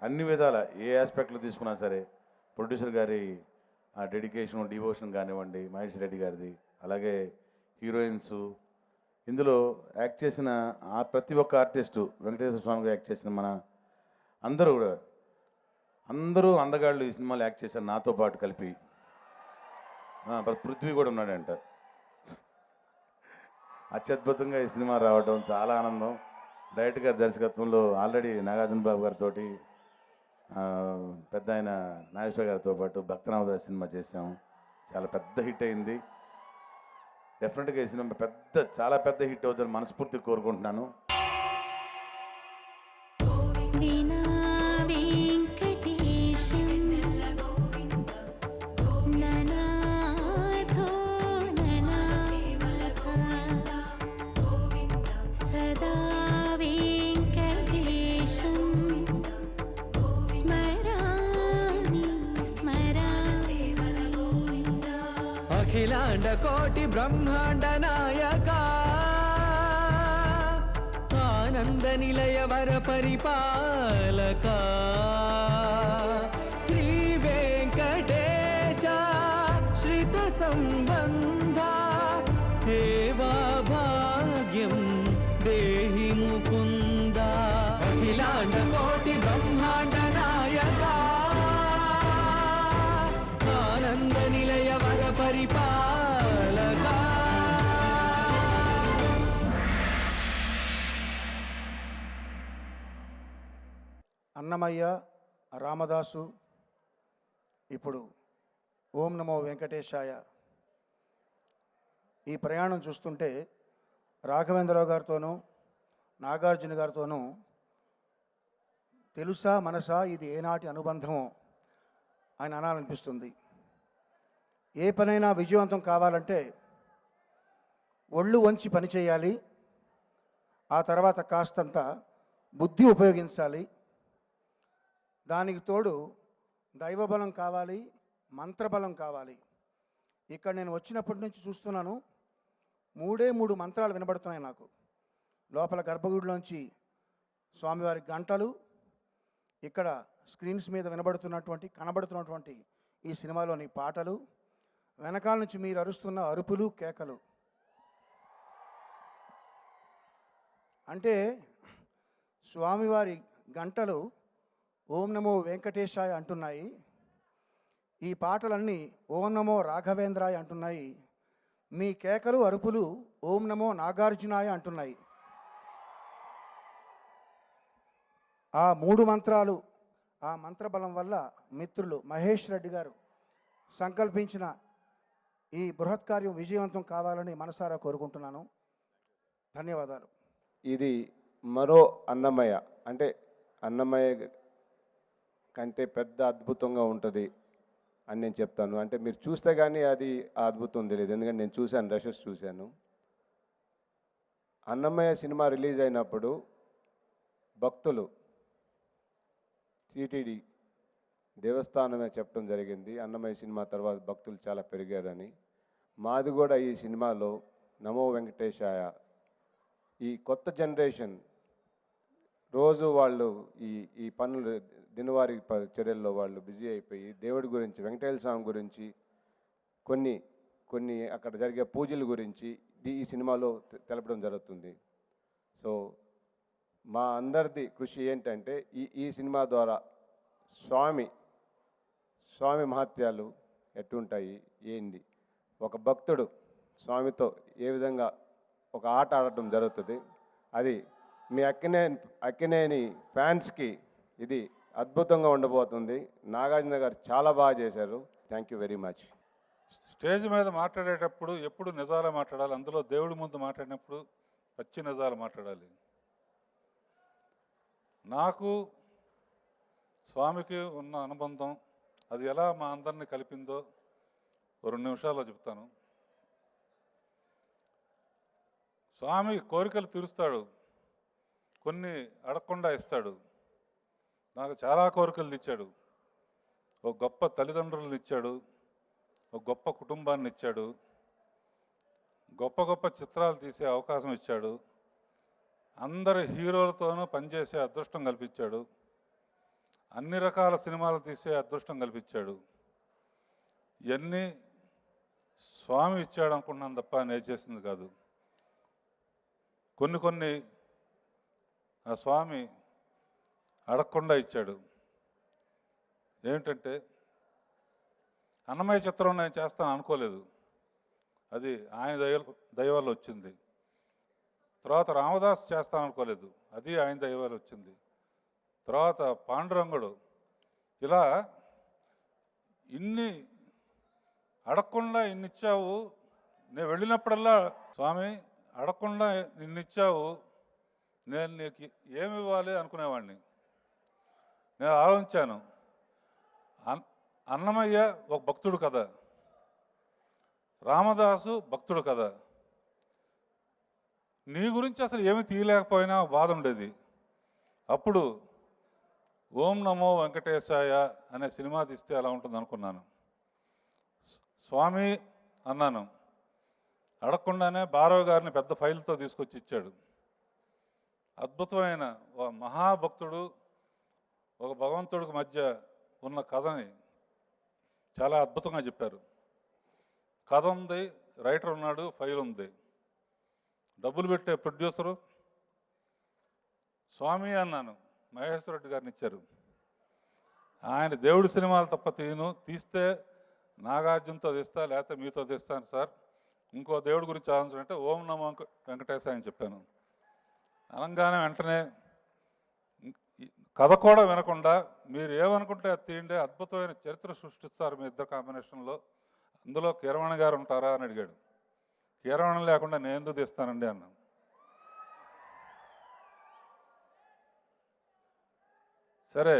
అన్ని విధాల ఏ ఆస్పెక్ట్లో తీసుకున్నా సరే, ప్రొడ్యూసర్ గారి డెడికేషన్, డివోషన్ కానివ్వండి, మహేష్ రెడ్డి గారిది, అలాగే హీరోయిన్స్, ఇందులో యాక్ట్ చేసిన ప్రతి ఒక్క ఆర్టిస్టు, వెంకటేశ్వర స్వామిగా యాక్ట్ చేసిన మన అందరూ కూడా, అందరూ అందగాళ్ళు ఈ సినిమాలో యాక్ట్ చేశారు నాతో పాటు కలిపి. పృథ్వీ కూడా ఉన్నాడంట. అత్యద్భుతంగా ఈ సినిమా రావడం చాలా ఆనందం. డైరెక్టర్ గారి దర్శకత్వంలో ఆల్రెడీ నాగార్జున బాబు గారితో పెద్ద ఆయన నాగేశ్వర గారితో పాటు భక్తనామదాస్ సినిమా చేసాము, చాలా పెద్ద హిట్ అయింది. డెఫినెట్గా ఈ సినిమా చాలా పెద్ద హిట్ అవుతుందని మనస్ఫూర్తిగా కోరుకుంటున్నాను. వినా వెంకటేశం ననాథో ననాథ సదా వెంకటేశం స్మరామి స్మరామి అఖిలాండ కోటి బ్రహ్మాండ నాయక ఆనంద నిలయ వర పరిపాలక శ్రీ వెంకటేశ శ్రిత సంబంధ సేవా భాగ్యం దేహి ముకుంద అఖిలాండ కోటి బ్రహ్మాండ నాయక ఆనంద నిలయ వర పరిపాలక. అన్నమయ్య, రామదాసు, ఇప్పుడు ఓం నమో వెంకటేశాయ. ఈ ప్రయాణం చూస్తుంటే రాఘవేంద్రరావు గారితోనూ నాగార్జున గారితోనూ తెలుసా మనసా ఇది ఏనాటి అనుబంధమో అని అనాలనిపిస్తుంది. ఏ పనైనా విజయవంతం కావాలంటే ఒళ్ళు వంచి పనిచేయాలి, ఆ తర్వాత కాస్తంత బుద్ధి ఉపయోగించాలి, దానికి తోడు దైవబలం కావాలి, మంత్రబలం కావాలి. ఇక్కడ నేను వచ్చినప్పటి నుంచి చూస్తున్నాను, 3 మంత్రాలు వినబడుతున్నాయి నాకు. లోపల గర్భగుడిలోంచి స్వామివారి గంటలు, ఇక్కడ స్క్రీన్స్ మీద కనబడుతున్నటువంటి ఈ సినిమాలోని పాటలు, వెనకాల నుంచి మీరు అరుస్తున్న అరుపులు కేకలు. అంటే స్వామివారి గంటలు ఓం నమో వెంకటేశాయ అంటున్నాయి, ఈ పాటలన్నీ ఓం నమో రాఘవేంద్రాయ అంటున్నాయి, మీ కేకలు అరుపులు ఓం నమో నాగార్జునాయ అంటున్నాయి. ఆ 3 మంత్రాలు, ఆ మంత్రబలం వల్ల మిత్రులు మహేష్ రెడ్డి గారు సంకల్పించిన ఈ బృహత్ కార్యం విజయవంతం కావాలని మనసారా కోరుకుంటున్నాను. ధన్యవాదాలు. ఇది మరో అన్నమయ్య, అంటే అన్నమయ్య కంటే పెద్ద అద్భుతంగా ఉంటుంది అని నేను చెప్తాను. అంటే మీరు చూస్తే కానీ అది ఆ అద్భుతం తెలియదు, ఎందుకంటే నేను చూశాను, రషెస్ చూశాను. అన్నమయ్య సినిమా రిలీజ్ అయినప్పుడు భక్తులు టీటీడీ దేవస్థానమే చెప్పడం జరిగింది, అన్నమయ్య సినిమా తర్వాత భక్తులు చాలా పెరిగారని. మాది కూడా ఈ సినిమాలో నమో వెంకటేశాయ, ఈ కొత్త జనరేషన్ రోజు వాళ్ళు ఈ పనులు దినవారీ చర్యల్లో వాళ్ళు బిజీ అయిపోయి దేవుడి గురించి, వెంకటేశ్వర స్వామి గురించి, కొన్ని అక్కడ జరిగే పూజల గురించి ఈ సినిమాలో తెలపడం జరుగుతుంది. సో మా అందరిది కృషి ఏంటంటే ఈ సినిమా ద్వారా స్వామి మహత్యాలు ఎట్టుంటాయి, ఏంటి, ఒక భక్తుడు స్వామితో ఏ విధంగా ఒక ఆట ఆడటం జరుగుతుంది, అది మీ అక్కినేని ఫ్యాన్స్కి ఇది అద్భుతంగా ఉండబోతుంది. నాగార్జున గారు చాలా బాగా చేశారు. Thank you very much. Stage మీద మాట్లాడేటప్పుడు ఎప్పుడు నిజాలే మాట్లాడాలి, అందులో దేవుడి ముందు మాట్లాడినప్పుడు పచ్చి నిజాలు మాట్లాడాలి. నాకు స్వామికి ఉన్న అనుబంధం అది ఎలా మా అందరినీ కలిపిందో 2 నిమిషాల్లో చెప్తాను. స్వామి కోరికలు తీరుస్తాడు, కొన్ని అడగకుండా ఇస్తాడు. నాకు చాలా కోరికలు ఇచ్చాడు. ఒక గొప్ప తల్లిదండ్రులను ఇచ్చాడు, ఒక గొప్ప కుటుంబాన్ని ఇచ్చాడు, గొప్ప చిత్రాలు తీసే అవకాశం ఇచ్చాడు, అందరి హీరోలతోనూ పనిచేసే అదృష్టం కల్పించాడు, అన్ని రకాల సినిమాలు తీసే అదృష్టం కల్పించాడు. ఇవన్నీ స్వామి ఇచ్చాడు అనుకుంటున్నాను తప్ప నేను చేసింది కాదు. కొన్ని ఆ స్వామి అడగకుండా ఇచ్చాడు. ఏమిటంటే అన్నమయ్య చిత్రం నేను చేస్తాను అనుకోలేదు, అది ఆయన దయ వల్ల వచ్చింది. తర్వాత రామదాస్ చేస్తాను అనుకోలేదు, అది ఆయన దయ వల్ల వచ్చింది. తర్వాత పాండురంగుడు ఇలా ఇన్ని అడగకుండా ఇన్ని ఇచ్చావు, నేను వెళ్ళినప్పుడల్లా స్వామి అడగకుండా ఇన్ని ఇచ్చావు, నేను నీకు ఏమి ఇవ్వాలి అనుకునేవాడిని. నేను ఆలోచించాను, అన్నమయ్య ఒక భక్తుడు కదా, రామదాసు భక్తుడు కదా, నీ గురించి అసలు ఏమీ తీయలేకపోయినా బాధ ఉండేది. అప్పుడు ఓం నమో వెంకటేశాయ అనే సినిమా తీస్తే ఎలా ఉంటుంది అనుకున్నాను. స్వామి అన్నాను, అడగకుండానే భారవ గారిని పెద్ద ఫైల్తో తీసుకొచ్చి ఇచ్చాడు. అద్భుతమైన ఒక మహాభక్తుడు ఒక భగవంతుడికి మధ్య ఉన్న కథని చాలా అద్భుతంగా చెప్పారు. కథ ఉంది, రైటర్ ఉన్నాడు, ఫైల్ ఉంది, డబ్బులు పెట్టే ప్రొడ్యూసరు స్వామి అన్నాను. మహేశ్వర రెడ్డి గారిని ఇచ్చారు. ఆయన దేవుడి సినిమాలు తప్ప తీస్తే నాగార్జునతో తీస్తా, లేకపోతే మీతో తీస్తాను సార్, ఇంకో దేవుడి గురించి ఆలోచించాలంటే ఓం నమో వెంకటేశాయ అని చెప్పాను. అనగానే వెంటనే కథ కూడా వినకుండా మీరు ఏమనుకుంటే అది తీయండి, అద్భుతమైన చరిత్ర సృష్టిస్తారు మీ ఇద్దరు కాంబినేషన్లో, అందులో కీరవాణి గారు ఉంటారా అని అడిగాడు. కీరవాణి లేకుండా నేను ఎందుకు తీస్తానండి అన్నాను. సరే,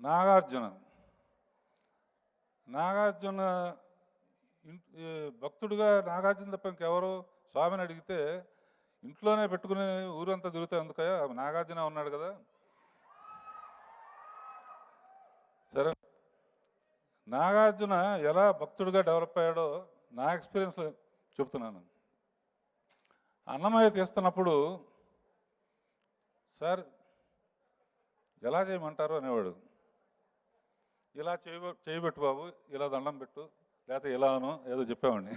నాగార్జున భక్తుడిగా నాగార్జున తప్ప ఇంకెవరు స్వామిని అడిగితే ఇంట్లోనే పెట్టుకుని ఊరంతా తిరుగుతా ఎందుకయ్యా, నాగార్జున ఉన్నాడు కదా. సరే, నాగార్జున ఎలా భక్తుడిగా డెవలప్ అయ్యాడో నా ఎక్స్పీరియన్స్లో చెప్తున్నాను. అన్నమయ్య తీస్తున్నప్పుడు సార్ ఎలా చేయమంటారు అనేవాడు. ఇలా చేయబెట్టు బాబు, ఇలా దండం పెట్టు, లేకపోతే ఇలాను ఏదో చెప్పేవాడిని.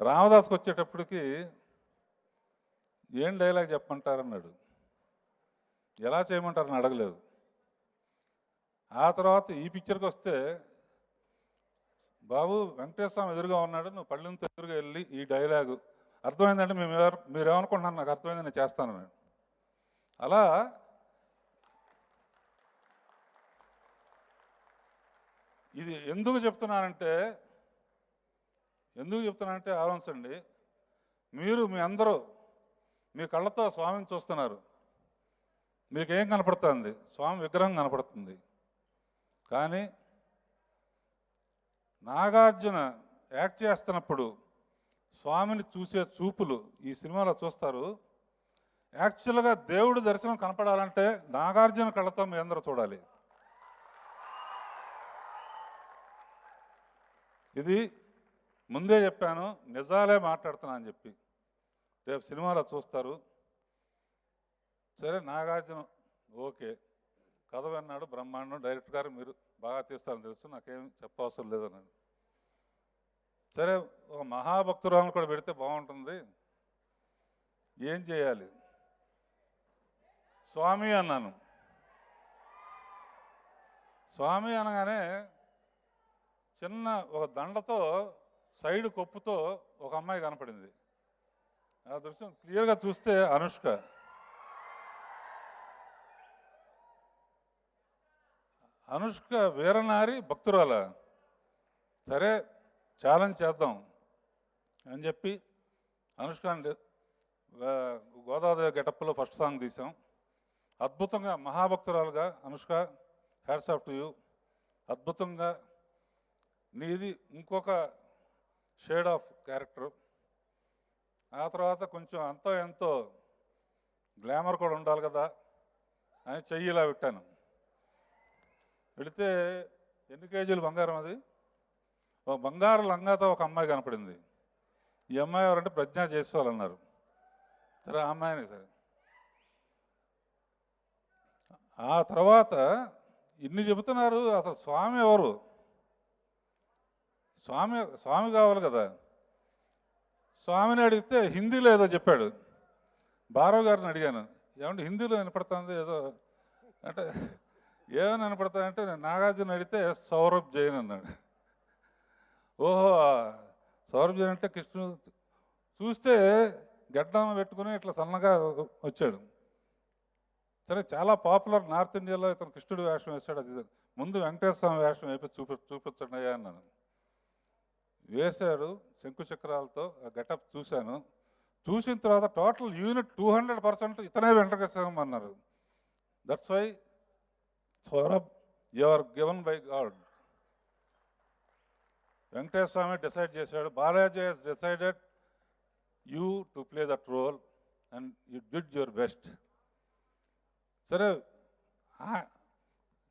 రామదాస్కి వచ్చేటప్పటికి ఏం డైలాగ్ చెప్పమంటారన్నాడు. ఎలా చేయమంటారని అడగలేదు. ఆ తర్వాత ఈ పిక్చర్కి వస్తే బాబు వెంకటేశ్వర స్వామి ఎదురుగా ఉన్నాడు, నువ్వు పళ్ళెంతో ఎదురుగా వెళ్ళి ఈ డైలాగు అర్థమైందంటే మీరేమనుకుంటున్నారు, నాకు అర్థమైంది, నేను చేస్తాను నేను. అలా ఇది ఎందుకు చెప్తున్నానంటే ఆలోచించండి. మీరు మీ అందరూ మీ కళ్ళతో స్వామిని చూస్తున్నారు, మీకేం కనపడుతుంది? స్వామి విగ్రహం కనపడుతుంది. కానీ నాగార్జున యాక్ట్ చేస్తున్నప్పుడు స్వామిని చూసే చూపులు ఈ సినిమాలో చూస్తారు. యాక్చువల్గా దేవుడి దర్శనం కనపడాలంటే నాగార్జున కళ్ళతో మీ అందరూ చూడాలి. ఇది ముందే చెప్పాను, నిజాలే మాట్లాడుతున్నా అని చెప్పి. రేపు సినిమాలో చూస్తారు. సరే, నాగార్జున ఓకే, కథ విన్నాడు, బ్రహ్మాండం, డైరెక్టర్ గారు మీరు బాగా తీస్తారని తెలుసు, నాకేం చెప్పవసరం లేదన్నాడు. సరే, ఒక మహాభక్తురాలను కూడా పెడితే బాగుంటుంది, ఏం చేయాలి? స్వామి అన్నాను. స్వామి అనగానే చిన్న ఒక దండతో సైడ్ కొప్పుతో ఒక అమ్మాయి కనపడింది. ఆ దృశ్యం క్లియర్గా చూస్తే అనుష్క. అనుష్క వీరనారి భక్తురాల. సరే, ఛాలెంజ్ చేద్దాం అని చెప్పి అనుష్క గోదావరి గెటప్లో ఫస్ట్ సాంగ్ తీసాం. అద్భుతంగా మహాభక్తురాలుగా Anushka, hats off to you. అద్భుతంగా నీది ఇంకొక షేడ్ ఆఫ్ క్యారెక్టర్. ఆ తర్వాత కొంచెం అంతో ఎంతో గ్లామర్ కూడా ఉండాలి కదా అని చెయ్యిలా పెట్టాను. పెడితే ఎన్ని కేజీలు బంగారం అది? ఒక బంగారు లంగాతో ఒక అమ్మాయి కనపడింది. ఈ అమ్మాయి ఎవరంటే ప్రజ్ఞా జైస్వాల్ అన్నారు. సరే, ఆ అమ్మాయినే. సరే, ఆ తర్వాత ఇన్ని చెబుతున్నారు, అసలు స్వామి ఎవరు? స్వామి కావాలి కదా. స్వామిని అడిగితే హిందీలో ఏదో చెప్పాడు. భారవ్ గారిని అడిగాను, ఏమంటే హిందీలో వినపడుతుంది ఏదో అంటే, ఏమైనా వినపడుతుందంటే నాగార్జున అడిగితే సౌరభ్ జైన్ అన్నాడు. ఓహో, సౌరభ్ జైన్ అంటే కృష్ణుడు. చూస్తే గడ్డం పెట్టుకుని ఇట్లా సన్నగా వచ్చాడు. సరే చాలా పాపులర్ నార్త్ ఇండియాలో ఇతను కృష్ణుడు వేషం వేశాడు. అది ముందు వెంకటేశ్వర స్వామి వేషం వేపి చూపించండి అయ్యా అన్నాను. వేశారు శంకు చక్రాలతో. ఆ గెటప్ చూశాను. చూసిన తర్వాత టోటల్ యూనిట్ 200% ఇతనే వెంకటేశ్వరం అన్నారు. That's why Saurabh you are given by God. Venkateswara Swamy decide చేశాడు. Balaji he's decided you to play that role and you did your best. సరే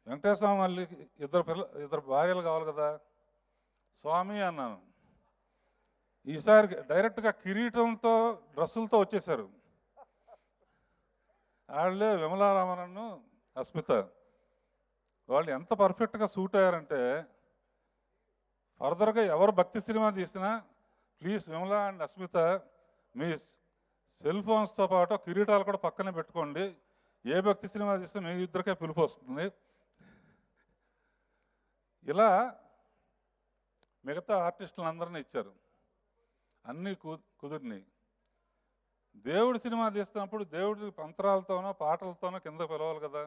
వెంకటేశ్వర స్వామి మళ్ళీ ఇద్దరు భార్యలు కావాలి కదా, స్వామి అన్నాను. ఈసారి డైరెక్ట్గా కిరీటంతో డ్రెస్సులతో వచ్చేసారు. వాళ్ళే విమలారామన్, అస్మిత. వాళ్ళు ఎంత పర్ఫెక్ట్గా సూట్ అయ్యారంటే ఫర్దర్గా ఎవరు భక్తి సినిమా తీసినా ప్లీజ్ విమలా అండ్ అస్మిత మీ సెల్ ఫోన్స్తో పాటు కిరీటాలు కూడా పక్కనే పెట్టుకోండి. ఏ భక్తి సినిమా తీస్తే మీ ఇద్దరికే పిలుపు వస్తుంది. ఇలా మిగతా ఆర్టిస్టులందరినీ ఇచ్చారు. అన్నీ కుదిరినాయి. దేవుడి సినిమా తీస్తున్నప్పుడు దేవుడి మంత్రాలతోనో పాటలతోనో కింద పిలవాలి కదా.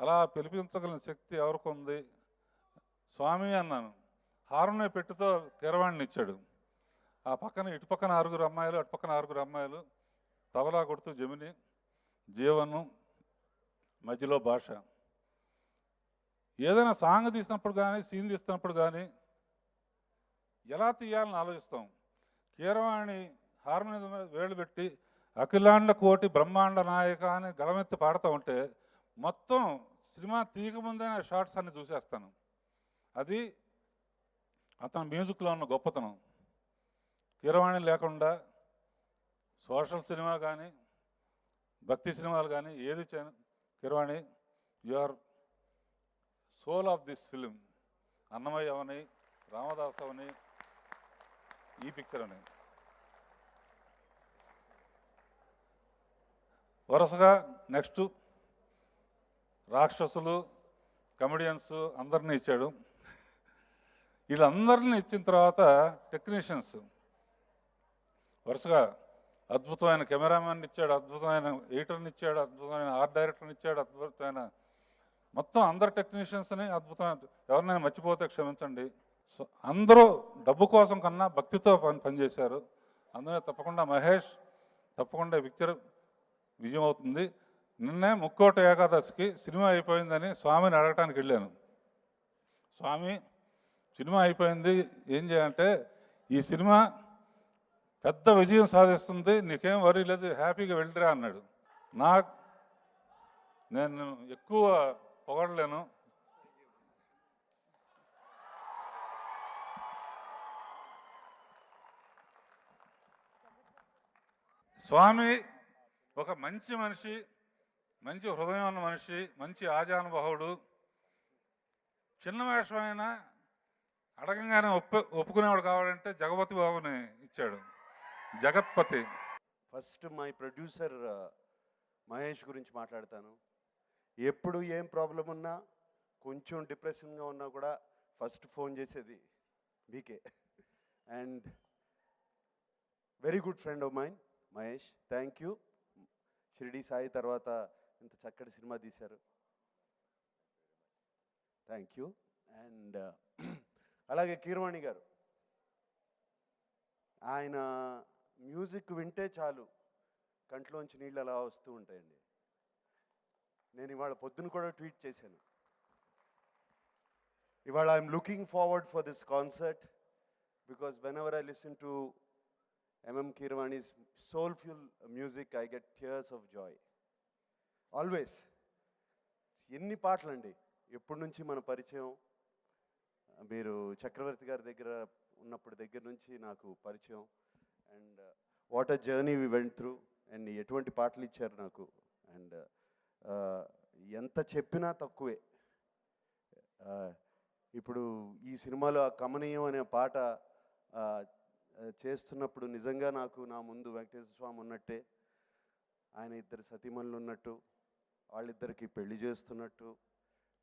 అలా పిలిపించగలిగిన శక్తి ఎవరికి ఉంది? స్వామి అన్నాను. హార్మోనియం పెట్టుతో కీరవాణిని ఇచ్చాడు. ఆ పక్కన ఇటు పక్కన 6 అమ్మాయిలు, అటు పక్కన 6 అమ్మాయిలు, తబలా కొడుతూ జమిని, జీవను, మధ్యలో భాష. ఏదైనా సాంగ్ తీసినప్పుడు కానీ సీన్ తీస్తున్నప్పుడు కానీ ఎలా తీయాలని ఆలోచిస్తాం. కీరవాణి హార్మోనియం మీద వేళ్ళు పెట్టి అఖిలాండ కోటి బ్రహ్మాండ నాయక అని గళమెత్తి పాడుతూ ఉంటే మొత్తం సినిమా తీయకముందైనా షార్ట్స్ అన్ని చూసేస్తాను. అది అతని మ్యూజిక్లో ఉన్న గొప్పతనం. కీరవాణి లేకుండా సోషల్ సినిమా కానీ భక్తి సినిమాలు కానీ ఏది చేయను. Keeravani you are soul of this film. Annamayya అవని, రామదాస్ అవని, ఈ పిక్చర్ అని వరుసగా నెక్స్ట్ రాక్షసులు, కమెడియన్స్ అందరినీ ఇచ్చాడు. వీళ్ళందరినీ ఇచ్చిన తర్వాత టెక్నీషియన్స్ వరుసగా అద్భుతమైన కెమెరామెన్ ఇచ్చాడు, అద్భుతమైన ఎడిటర్ని ఇచ్చాడు, అద్భుతమైన ఆర్ట్ డైరెక్టర్ని ఇచ్చాడు, అద్భుతమైన మొత్తం అందరు టెక్నీషియన్స్ని అద్భుతమైన. ఎవరినైనా మర్చిపోతే క్షమించండి. సో అందరూ డబ్బు కోసం కన్నా భక్తితో పనిచేశారు. అందులో తప్పకుండా మహేష్ తప్పకుండా పిక్చర్ విజయం అవుతుంది. నిన్నే ముక్కోటి ఏకాదశికి సినిమా అయిపోయిందని స్వామిని అడగటానికి వెళ్ళాను. స్వామి సినిమా అయిపోయింది, ఏం చేయాలంటే ఈ సినిమా పెద్ద విజయం సాధిస్తుంది, నీకేం వరీ లేదు, హ్యాపీగా వెళ్ళిరా అన్నాడు. నేను ఎక్కువ పొగడలేను. స్వామి ఒక మంచి మనిషి, మంచి హృదయం ఉన్న మనిషి, మంచి ఆజానుభావుడు. చిన్న వేషమైన అడగంగానే ఒప్పుకునేవాడు కావాలంటే జగపతి బాబుని ఇచ్చాడు. జగత్పతి. ఫస్ట్ మై ప్రొడ్యూసర్ మహేష్ గురించి మాట్లాడతాను. ఎప్పుడు ఏం ప్రాబ్లం ఉన్నా, కొంచెం డిప్రెషన్గా ఉన్నా కూడా ఫస్ట్ ఫోన్ చేసేది మీకే. And very good friend of mine Mahesh. Thank you. Shirdi Sai తర్వాత ఇంత చక్కటి సినిమా తీశారు. Thank you. అండ్ అలాగే కీరవాణి గారు, ఆయన మ్యూజిక్ వింటే చాలు కంట్లోంచి నీళ్ళు అలా వస్తూ ఉంటాయండి. నేను ఇవాళ పొద్దున కూడా ట్వీట్ చేశాను. ఇవాళ I'm looking forward for this concert because when ever I listen to M.M. Keeravani's soulful music, I get tears of joy. Always. ఎన్ని పాటలండి, ఎప్పటి నుంచి మన పరిచయం. మీరు చక్రవర్తి గారి దగ్గర ఉన్నప్పటి దగ్గర నుంచి నాకు పరిచయం. And what a journey we went through. And ఎటువంటి పాటలు ఇచ్చారు నాకు. అండ్ ఎంత చెప్పినా తక్కువే. ఇప్పుడు ఈ సినిమాలో ఆ కమనీయం అనే పాట చేస్తున్నప్పుడు నిజంగా నాకు నా ముందు వెంకటేశ్వర స్వామి ఉన్నట్టే, ఆయన ఇద్దరు సతీమణులు ఉన్నట్టు, వాళ్ళిద్దరికి పెళ్లి చేస్తున్నట్టు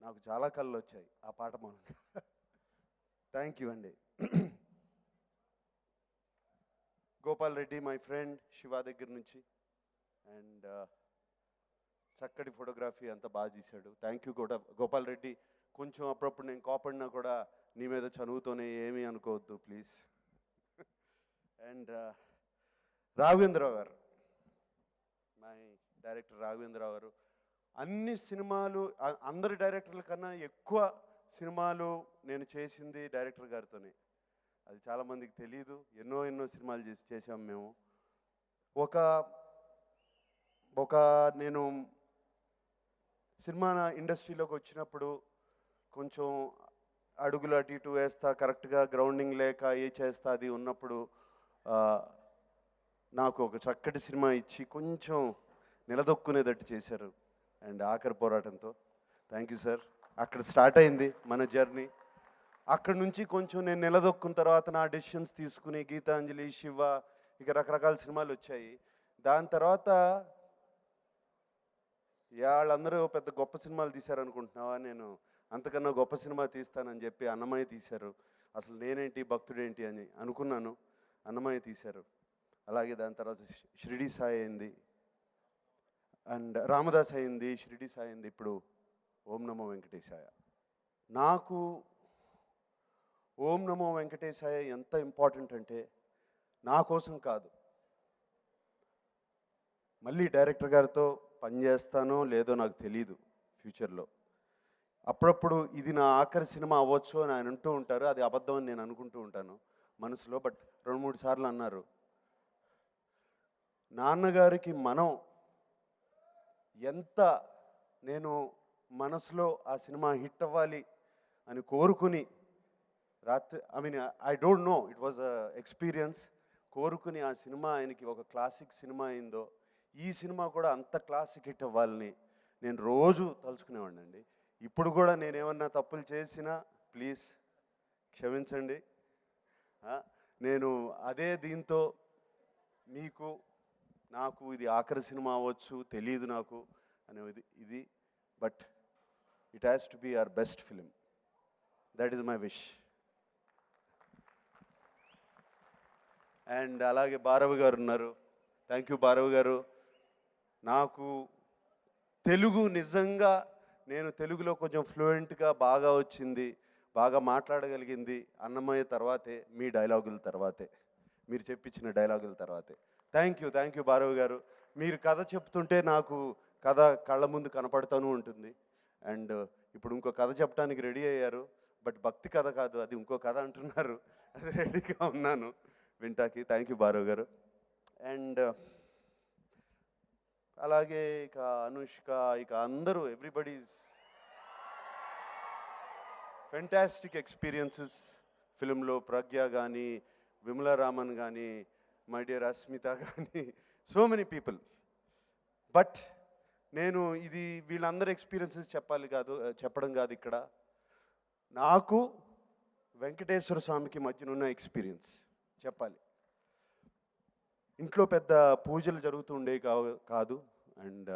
నాకు చాలా కళ్ళు వచ్చాయి ఆ పాట మూలంగా. థ్యాంక్ యూ అండి. గోపాల్ రెడ్డి మై ఫ్రెండ్, శివ దగ్గర నుంచి. అండ్ చక్కటి ఫోటోగ్రఫీ అంతా బాగా తీశాడు. Thank you Gopal Reddy. కొంచెం అప్పుడప్పుడు నేను కోపడినా కూడా నీ మీద చదువుతోనే ఏమీ అనుకోవద్దు ప్లీజ్. అండ్ రాఘవేంద్రరావు గారు, మై డైరెక్టర్ రాఘవేంద్రరావు గారు, అన్ని సినిమాలు అందరి డైరెక్టర్ల కన్నా ఎక్కువ సినిమాలు నేను చేసింది డైరెక్టర్ గారితోనే. అది చాలామందికి తెలియదు. ఎన్నో సినిమాలు చేసాం మేము. నేను సినిమా ఇండస్ట్రీలోకి వచ్చినప్పుడు కొంచెం అడుగులు అటు ఇటు వేస్తా, కరెక్ట్గా గ్రౌండింగ్ లేక ఏ చేస్తా అది ఉన్నప్పుడు నాకు ఒక చక్కటి సినిమా ఇచ్చి కొంచెం నిలదొక్కునేటట్టు చేశారు. అండ్ ఆఖరి పోరాటంతో థ్యాంక్ యూ సార్. అక్కడ స్టార్ట్ అయింది మన జర్నీ. అక్కడ నుంచి కొంచెం నేను నిలదొక్కున్న తర్వాత నా డెసిషన్స్ తీసుకుని గీతాంజలి, శివ, ఇక రకరకాల సినిమాలు వచ్చాయి. దాని తర్వాత వాళ్ళందరూ పెద్ద గొప్ప సినిమాలు తీశారనుకుంటున్నావా, నేను అంతకన్నా గొప్ప సినిమా తీస్తానని చెప్పి అన్నమయ్య తీశారు. అసలు నేనేంటి భక్తుడేంటి అని అనుకున్నాను. అన్నమయ్య తీశారు. అలాగే దాని తర్వాత షిరిడి సాయి అయింది, అండ్ రామదాస్ అయింది, షిరిడి సాయి అయింది, ఇప్పుడు ఓం నమో వెంకటేశాయ. నాకు ఓం నమో వెంకటేశాయ ఎంత ఇంపార్టెంట్ అంటే, నా కోసం కాదు, మళ్ళీ డైరెక్టర్ గారితో పనిచేస్తానో లేదో నాకు తెలీదు ఫ్యూచర్లో. అప్పుడప్పుడు ఇది నా ఆఖరి సినిమా అవ్వచ్చు అని ఆయన అంటూ ఉంటారు. అది అబద్ధం అని నేను అనుకుంటూ ఉంటాను మనసులో. బట్ 2-3 సార్లు అన్నారు. నాన్నగారికి మనం ఎంత నేను మనసులో ఆ సినిమా హిట్ అవ్వాలి అని కోరుకుని రాత్రి, I don't know, it was experience, కోరుకుని ఆ సినిమా ఆయనకి ఒక క్లాసిక్ సినిమా అయిందో, ఈ సినిమా కూడా అంత క్లాసిక్ హిట్ అవ్వాలని నేను రోజు తలుచుకునేవాడిని అండి. ఇప్పుడు కూడా నేనేమన్నా తప్పులు చేసినా ప్లీజ్ క్షమించండి. నేను అదే దీంతో మీకు నాకు ఇది ఆఖరి సినిమా అవ్వచ్చు తెలియదు నాకు అనేది ఇది, but it has to be our best film. That is my wish. And అలాగే భారవి గారు ఉన్నారు. థ్యాంక్ యూ భారవి గారు. నాకు తెలుగు నిజంగా నేను తెలుగులో కొంచెం ఫ్లూయెంట్గా బాగా వచ్చింది, బాగా మాట్లాడగలిగింది అన్నమయ్య తర్వాతే, మీ డైలాగుల తర్వాతే, మీరు చెప్పించిన డైలాగుల తర్వాతే. థ్యాంక్ యూ భారవి గారు. మీరు కథ చెప్తుంటే నాకు కథ కళ్ళ ముందు కనపడుతూనే ఉంటుంది. అండ్ ఇప్పుడు ఇంకో కథ చెప్పడానికి రెడీ అయ్యారు, బట్ భక్తి కథ కాదు, అది ఇంకో కథ అంటున్నారు. అది రెడీగా ఉన్నాను వింటాకి. థ్యాంక్ యూ భారవి గారు. అండ్ అలాగే ఇక అనుష్క, ఇక అందరూ, ఎవ్రీబడీస్ ఫెంటాస్టిక్ ఎక్స్పీరియన్సెస్ ఫిలింలో. ప్రజ్ఞ కానీ, విమలా రామన్ కానీ, మై డియర్ అస్మిత కానీ, సో మెనీ పీపుల్. బట్ నేను ఇది వీళ్ళందరి ఎక్స్పీరియన్సెస్ చెప్పడం కాదు ఇక్కడ. నాకు వెంకటేశ్వర స్వామికి మధ్యనున్న ఎక్స్పీరియన్స్ చెప్పాలి. ఇంట్లో పెద్ద పూజలు జరుగుతూ ఉండేవి కాదు. అండ్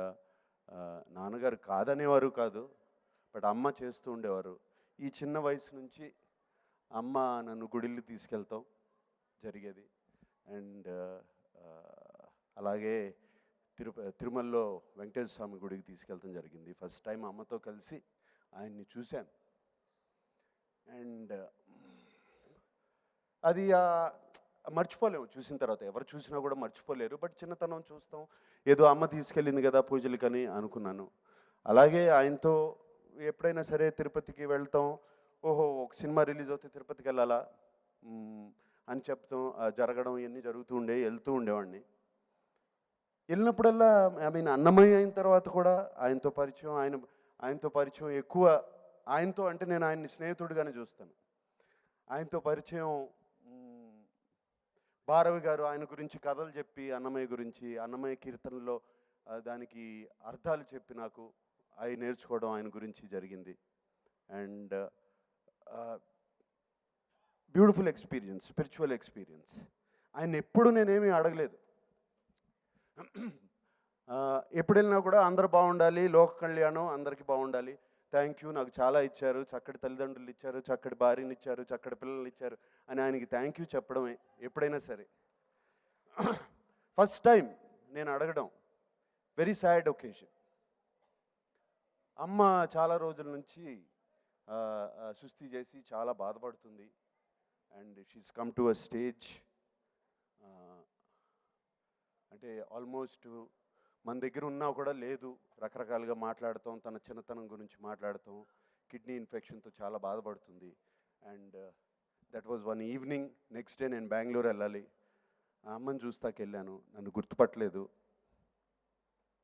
నాన్నగారు కాదనేవారు కాదు, బట్ అమ్మ చేస్తూ ఉండేవారు. ఈ చిన్న వయసు నుంచి అమ్మ నన్ను గుడిల్ని తీసుకెళ్తాం జరిగేది. అండ్ అలాగే తిరుమలలో వెంకటేశ్వర స్వామి గుడికి తీసుకెళ్తాం జరిగింది. ఫస్ట్ టైం అమ్మతో కలిసి ఆయన్ని చూశాను. అండ్ అది మర్చిపోలేము చూసిన తర్వాత. ఎవరు చూసినా కూడా మర్చిపోలేరు. బట్ చిన్నతనం చూస్తాం, ఏదో అమ్మ తీసుకెళ్ళింది కదా పూజలకని అనుకున్నాను. అలాగే ఆయనతో ఎప్పుడైనా సరే తిరుపతికి వెళ్తాం, ఓహో ఒక సినిమా రిలీజ్ అవుతే తిరుపతికి వెళ్ళాలా అని చెప్తాం, జరగడం ఇవన్నీ జరుగుతూ వెళ్తూ ఉండేవాడిని. వెళ్ళినప్పుడల్లా అన్నమయ్య అయిన తర్వాత కూడా ఆయనతో పరిచయం ఎక్కువ. ఆయనతో అంటే నేను ఆయన్ని స్నేహితుడిగానే చూస్తాను. ఆయనతో పరిచయం భారవి గారు ఆయన గురించి కథలు చెప్పి, అన్నమయ్య గురించి, అన్నమయ్య కీర్తనలో దానికి అర్థాలు చెప్పి నాకు అవి నేర్చుకోవడం ఆయన గురించి జరిగింది. And beautiful experience, spiritual experience. ఆయన ఎప్పుడు నేనేమీ అడగలేదు. ఎప్పుడు వెళ్ళినా కూడా అందరూ బాగుండాలి, లోక కళ్యాణం అందరికీ బాగుండాలి, థ్యాంక్ యూ, నాకు చాలా ఇచ్చారు, చక్కటి తల్లిదండ్రులు ఇచ్చారు, చక్కటి భార్యని ఇచ్చారు, చక్కటి పిల్లలు ఇచ్చారు అని ఆయనకి థ్యాంక్ యూ చెప్పడమే ఎప్పుడైనా సరే. ఫస్ట్ టైం నేను అడగడం, వెరీ సాడ్ ఒకేషన్. అమ్మ చాలా రోజుల నుంచి సుస్థి చేసి చాలా బాధపడుతుంది. And she's come to a stage, అంటే ఆల్మోస్ట్ మన దగ్గర ఉన్నా కూడా లేదు, రకరకాలుగా మాట్లాడతాం, తన చిన్నతనం గురించి మాట్లాడతాం, కిడ్నీ ఇన్ఫెక్షన్తో చాలా బాధపడుతుంది. And that was one evening. Next day నేను బెంగళూరు వెళ్ళాలి. ఆ అమ్మని చూస్తాకి వెళ్ళాను, నన్ను గుర్తుపట్టలేదు,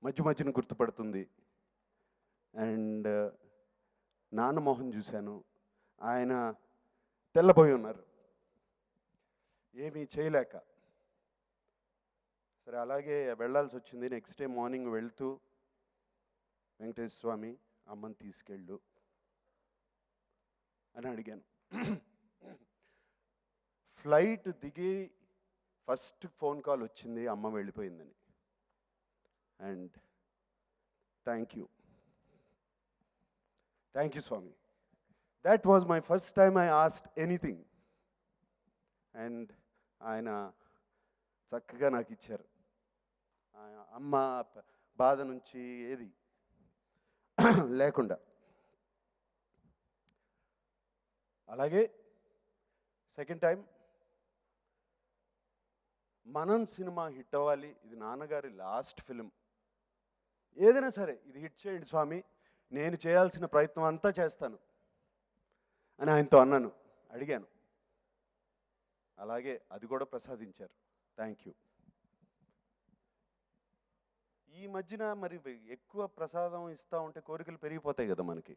మధ్య మధ్యన గుర్తుపడుతుంది. అండ్ నాన్న మోహన్ చూశాను, ఆయన తెల్లబోయి ఉన్నారు, ఏమీ చేయలేక. సరే అలాగే వెళ్ళాల్సి వచ్చింది. నెక్స్ట్ డే మార్నింగ్ వెళ్తూ, వెంకటేశ్వర స్వామి అమ్మని తీసుకెళ్ళు అని అడిగాను. ఫ్లైట్ దిగి ఫస్ట్ ఫోన్ కాల్ వచ్చింది, అమ్మ వెళ్ళిపోయిందని. And thank you Swami. That was my first time I asked anything. And ఆయన చక్కగా నాకు ఇచ్చారు. అమ్మ బాధ నుంచి ఏది లేకుండా. అలాగే సెకండ్ టైం మనం సినిమా హిట్ అవ్వాలి, ఇది నాన్నగారి లాస్ట్ ఫిలిం, ఏదైనా సరే ఇది హిట్ చేయండి స్వామి, నేను చేయాల్సిన ప్రయత్నం అంతా చేస్తాను అని ఆయనతో అన్నాను, అడిగాను. అలాగే అది కూడా ప్రసాదించారు. Thank you. ఈ మధ్యన మరి ఎక్కువ ప్రసాదం ఇస్తూ ఉంటే కోరికలు పెరిగిపోతాయి కదా మనకి,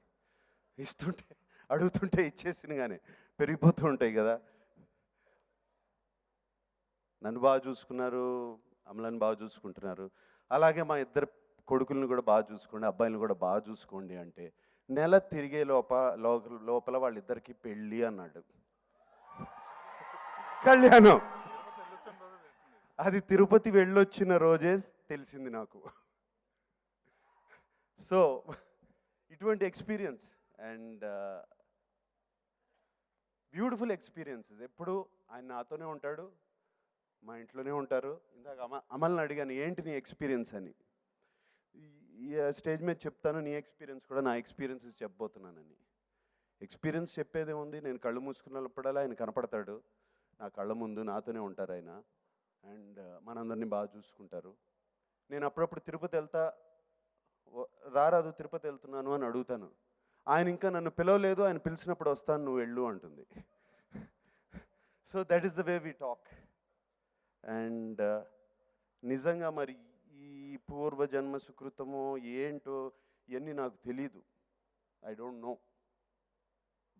ఇస్తుంటే అడుగుతుంటే ఇచ్చేసినగానే పెరిగిపోతూ ఉంటాయి కదా. నన్ను బాగా చూసుకున్నారు, అమలను బాగా చూసుకుంటున్నారు. అలాగే మా ఇద్దరు కొడుకులను కూడా బాగా చూసుకోండి, అబ్బాయిలను కూడా బాగా చూసుకోండి అంటే నెల తిరిగే లోపల వాళ్ళిద్దరికి పెళ్ళి అన్నాడు. కళ్యాణం అది తిరుపతి వెళ్ళొచ్చిన రోజే తెలిసింది నాకు. సో ఇటువంటి ఎక్స్పీరియన్స్ అండ్ బ్యూటిఫుల్ ఎక్స్పీరియన్సెస్. ఎప్పుడు ఆయన నాతోనే ఉంటాడు, మా ఇంట్లోనే ఉంటారు. ఇందాక అమల్ని అడిగాను, ఏంటి నీ ఎక్స్పీరియన్స్ అని. ఈ స్టేజ్ మీద చెప్తాను, నీ ఎక్స్పీరియన్స్ కూడా నా ఎక్స్పీరియన్సెస్ చెప్పబోతున్నానని. ఎక్స్పీరియన్స్ చెప్పేదే ఉంది. నేను కళ్ళు మూసుకున్నప్పుడల్లా ఆయన కనపడతాడు నా కళ్ళ ముందు, నాతోనే ఉంటారు ఆయన. అండ్ మనందరినీ బాగా చూసుకుంటారు. నేను అప్పుడప్పుడు తిరుపతి వెళ్తా, రారాదు తిరుపతి వెళ్తున్నాను అని అడుగుతాను. ఆయన ఇంకా నన్ను పిలవలేదు, ఆయన పిలిచినప్పుడు వస్తాను, నువ్వు వెళ్ళు అంటుంది. So that is the way we talk. And నిజంగా మరి ఈ పూర్వజన్మ సుకృతమో ఏంటో ఇవన్నీ నాకు తెలీదు, ఐ డోంట్ నో.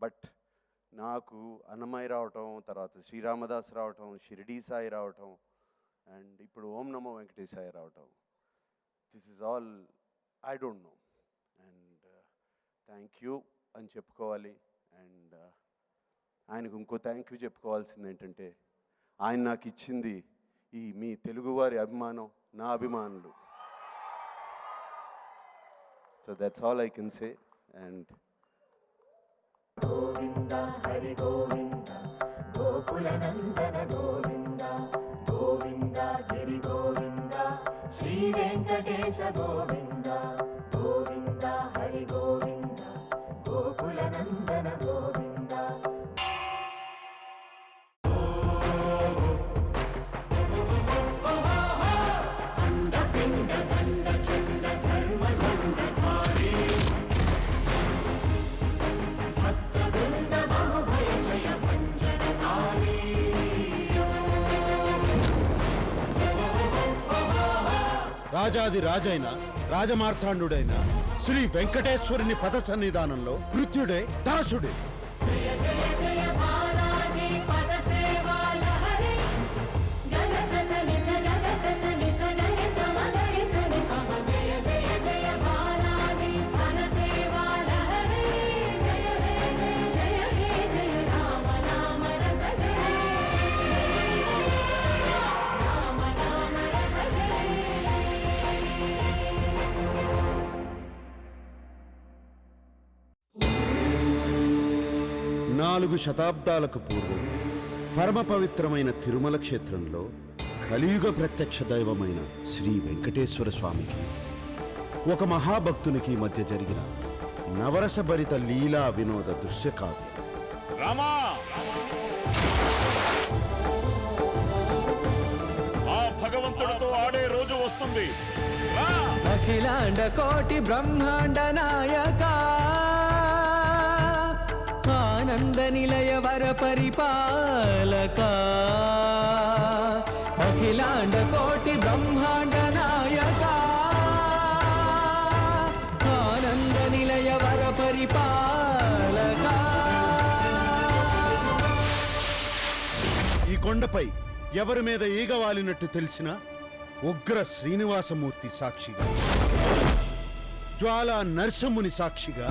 బట్ నాకు అన్నమయ్య రావటం, తర్వాత శ్రీరామదాస్ రావటం, షిరిడీ సాయి రావటం, అండ్ ఇప్పుడు ఓం నమో వెంకటేశాయ రావటం, this is all I don't know. And thank you అని చెప్పుకోవాలి. అండ్ ఆయనకు ఇంకో థ్యాంక్ యూ చెప్పుకోవాల్సింది ఏంటంటే, ఆయన నాకు ఇచ్చింది ఈ మీ తెలుగువారి అభిమానం, నా అభిమానులు. So that's all I can say. And Govinda Hari Govinda గోకుల నందన గోవింద గోవింద గిరి గోవింద శ్రీ వెంకటేశ గోవింద గోవింద హరి గోవింద గోకుల నందన గోవింద. రాజాది రాజైన రాజమార్తాండుడైన శ్రీ వెంకటేశ్వరుని పద సన్నిధానంలో కృత్యుడే దాసుడే. జయ జయ జయ బాలాజీ పద సేవా లహరి గగ సస నిస గగ సస నిస గగ సమగరి సని పమ. జయ జయ జయ బాలాజీ పద సేవా లహరి జయ హే జయ జయ హే జయ రామ నామ రస జయ రామ నామ రస జయ. 4 శతాబ్దాలకు పూర్వం పరమ పవిత్రమైన తిరుమల క్షేత్రంలో కలియుగ ప్రత్యక్ష దైవమైన శ్రీ వెంకటేశ్వర స్వామికి ఒక మహాభక్తునికి మధ్య జరిగిన నవరసభరిత లీలా వినోద దృశ్యకావ్యం. రామా, ఆ భగవంతుడితో ఆడే రోజు వస్తుంది. అఖిలాండ కోటి బ్రహ్మాండ నాయక ఆనంద నిలయ వర పరిపాలక అఖిలాండ కోటి బ్రహ్మాండ నాయక ఆనంద నిలయ వర పరిపాలక. ఈ కొండపై ఎవరి మీద ఈగ వాలినట్టు తెలిసిన ఉగ్ర శ్రీనివాసమూర్తి సాక్షిగా, జ్వాలా నరసింహుని సాక్షిగా,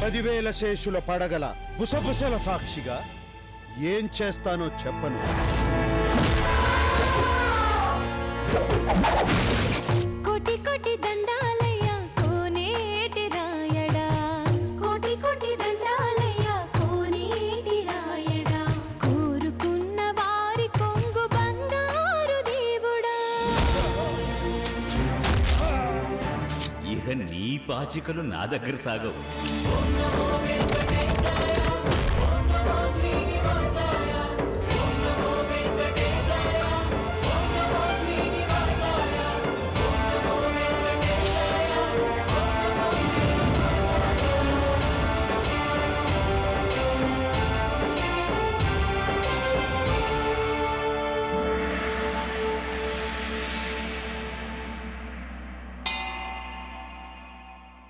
10,000 శేషుల పడగల బుసబుసల సాక్షిగా ఏం చేస్తానో చెప్పను. కోటి కోటి దండాలయ్యా కోనేటి రాయడా, కోటి కోటి దండాలయ్యా కోనేటి రాయడా, కోరుకున్న వారి కొంగు బంగారు దేవుడా. ఇక నీ పాచికలు నా దగ్గర సాగవు.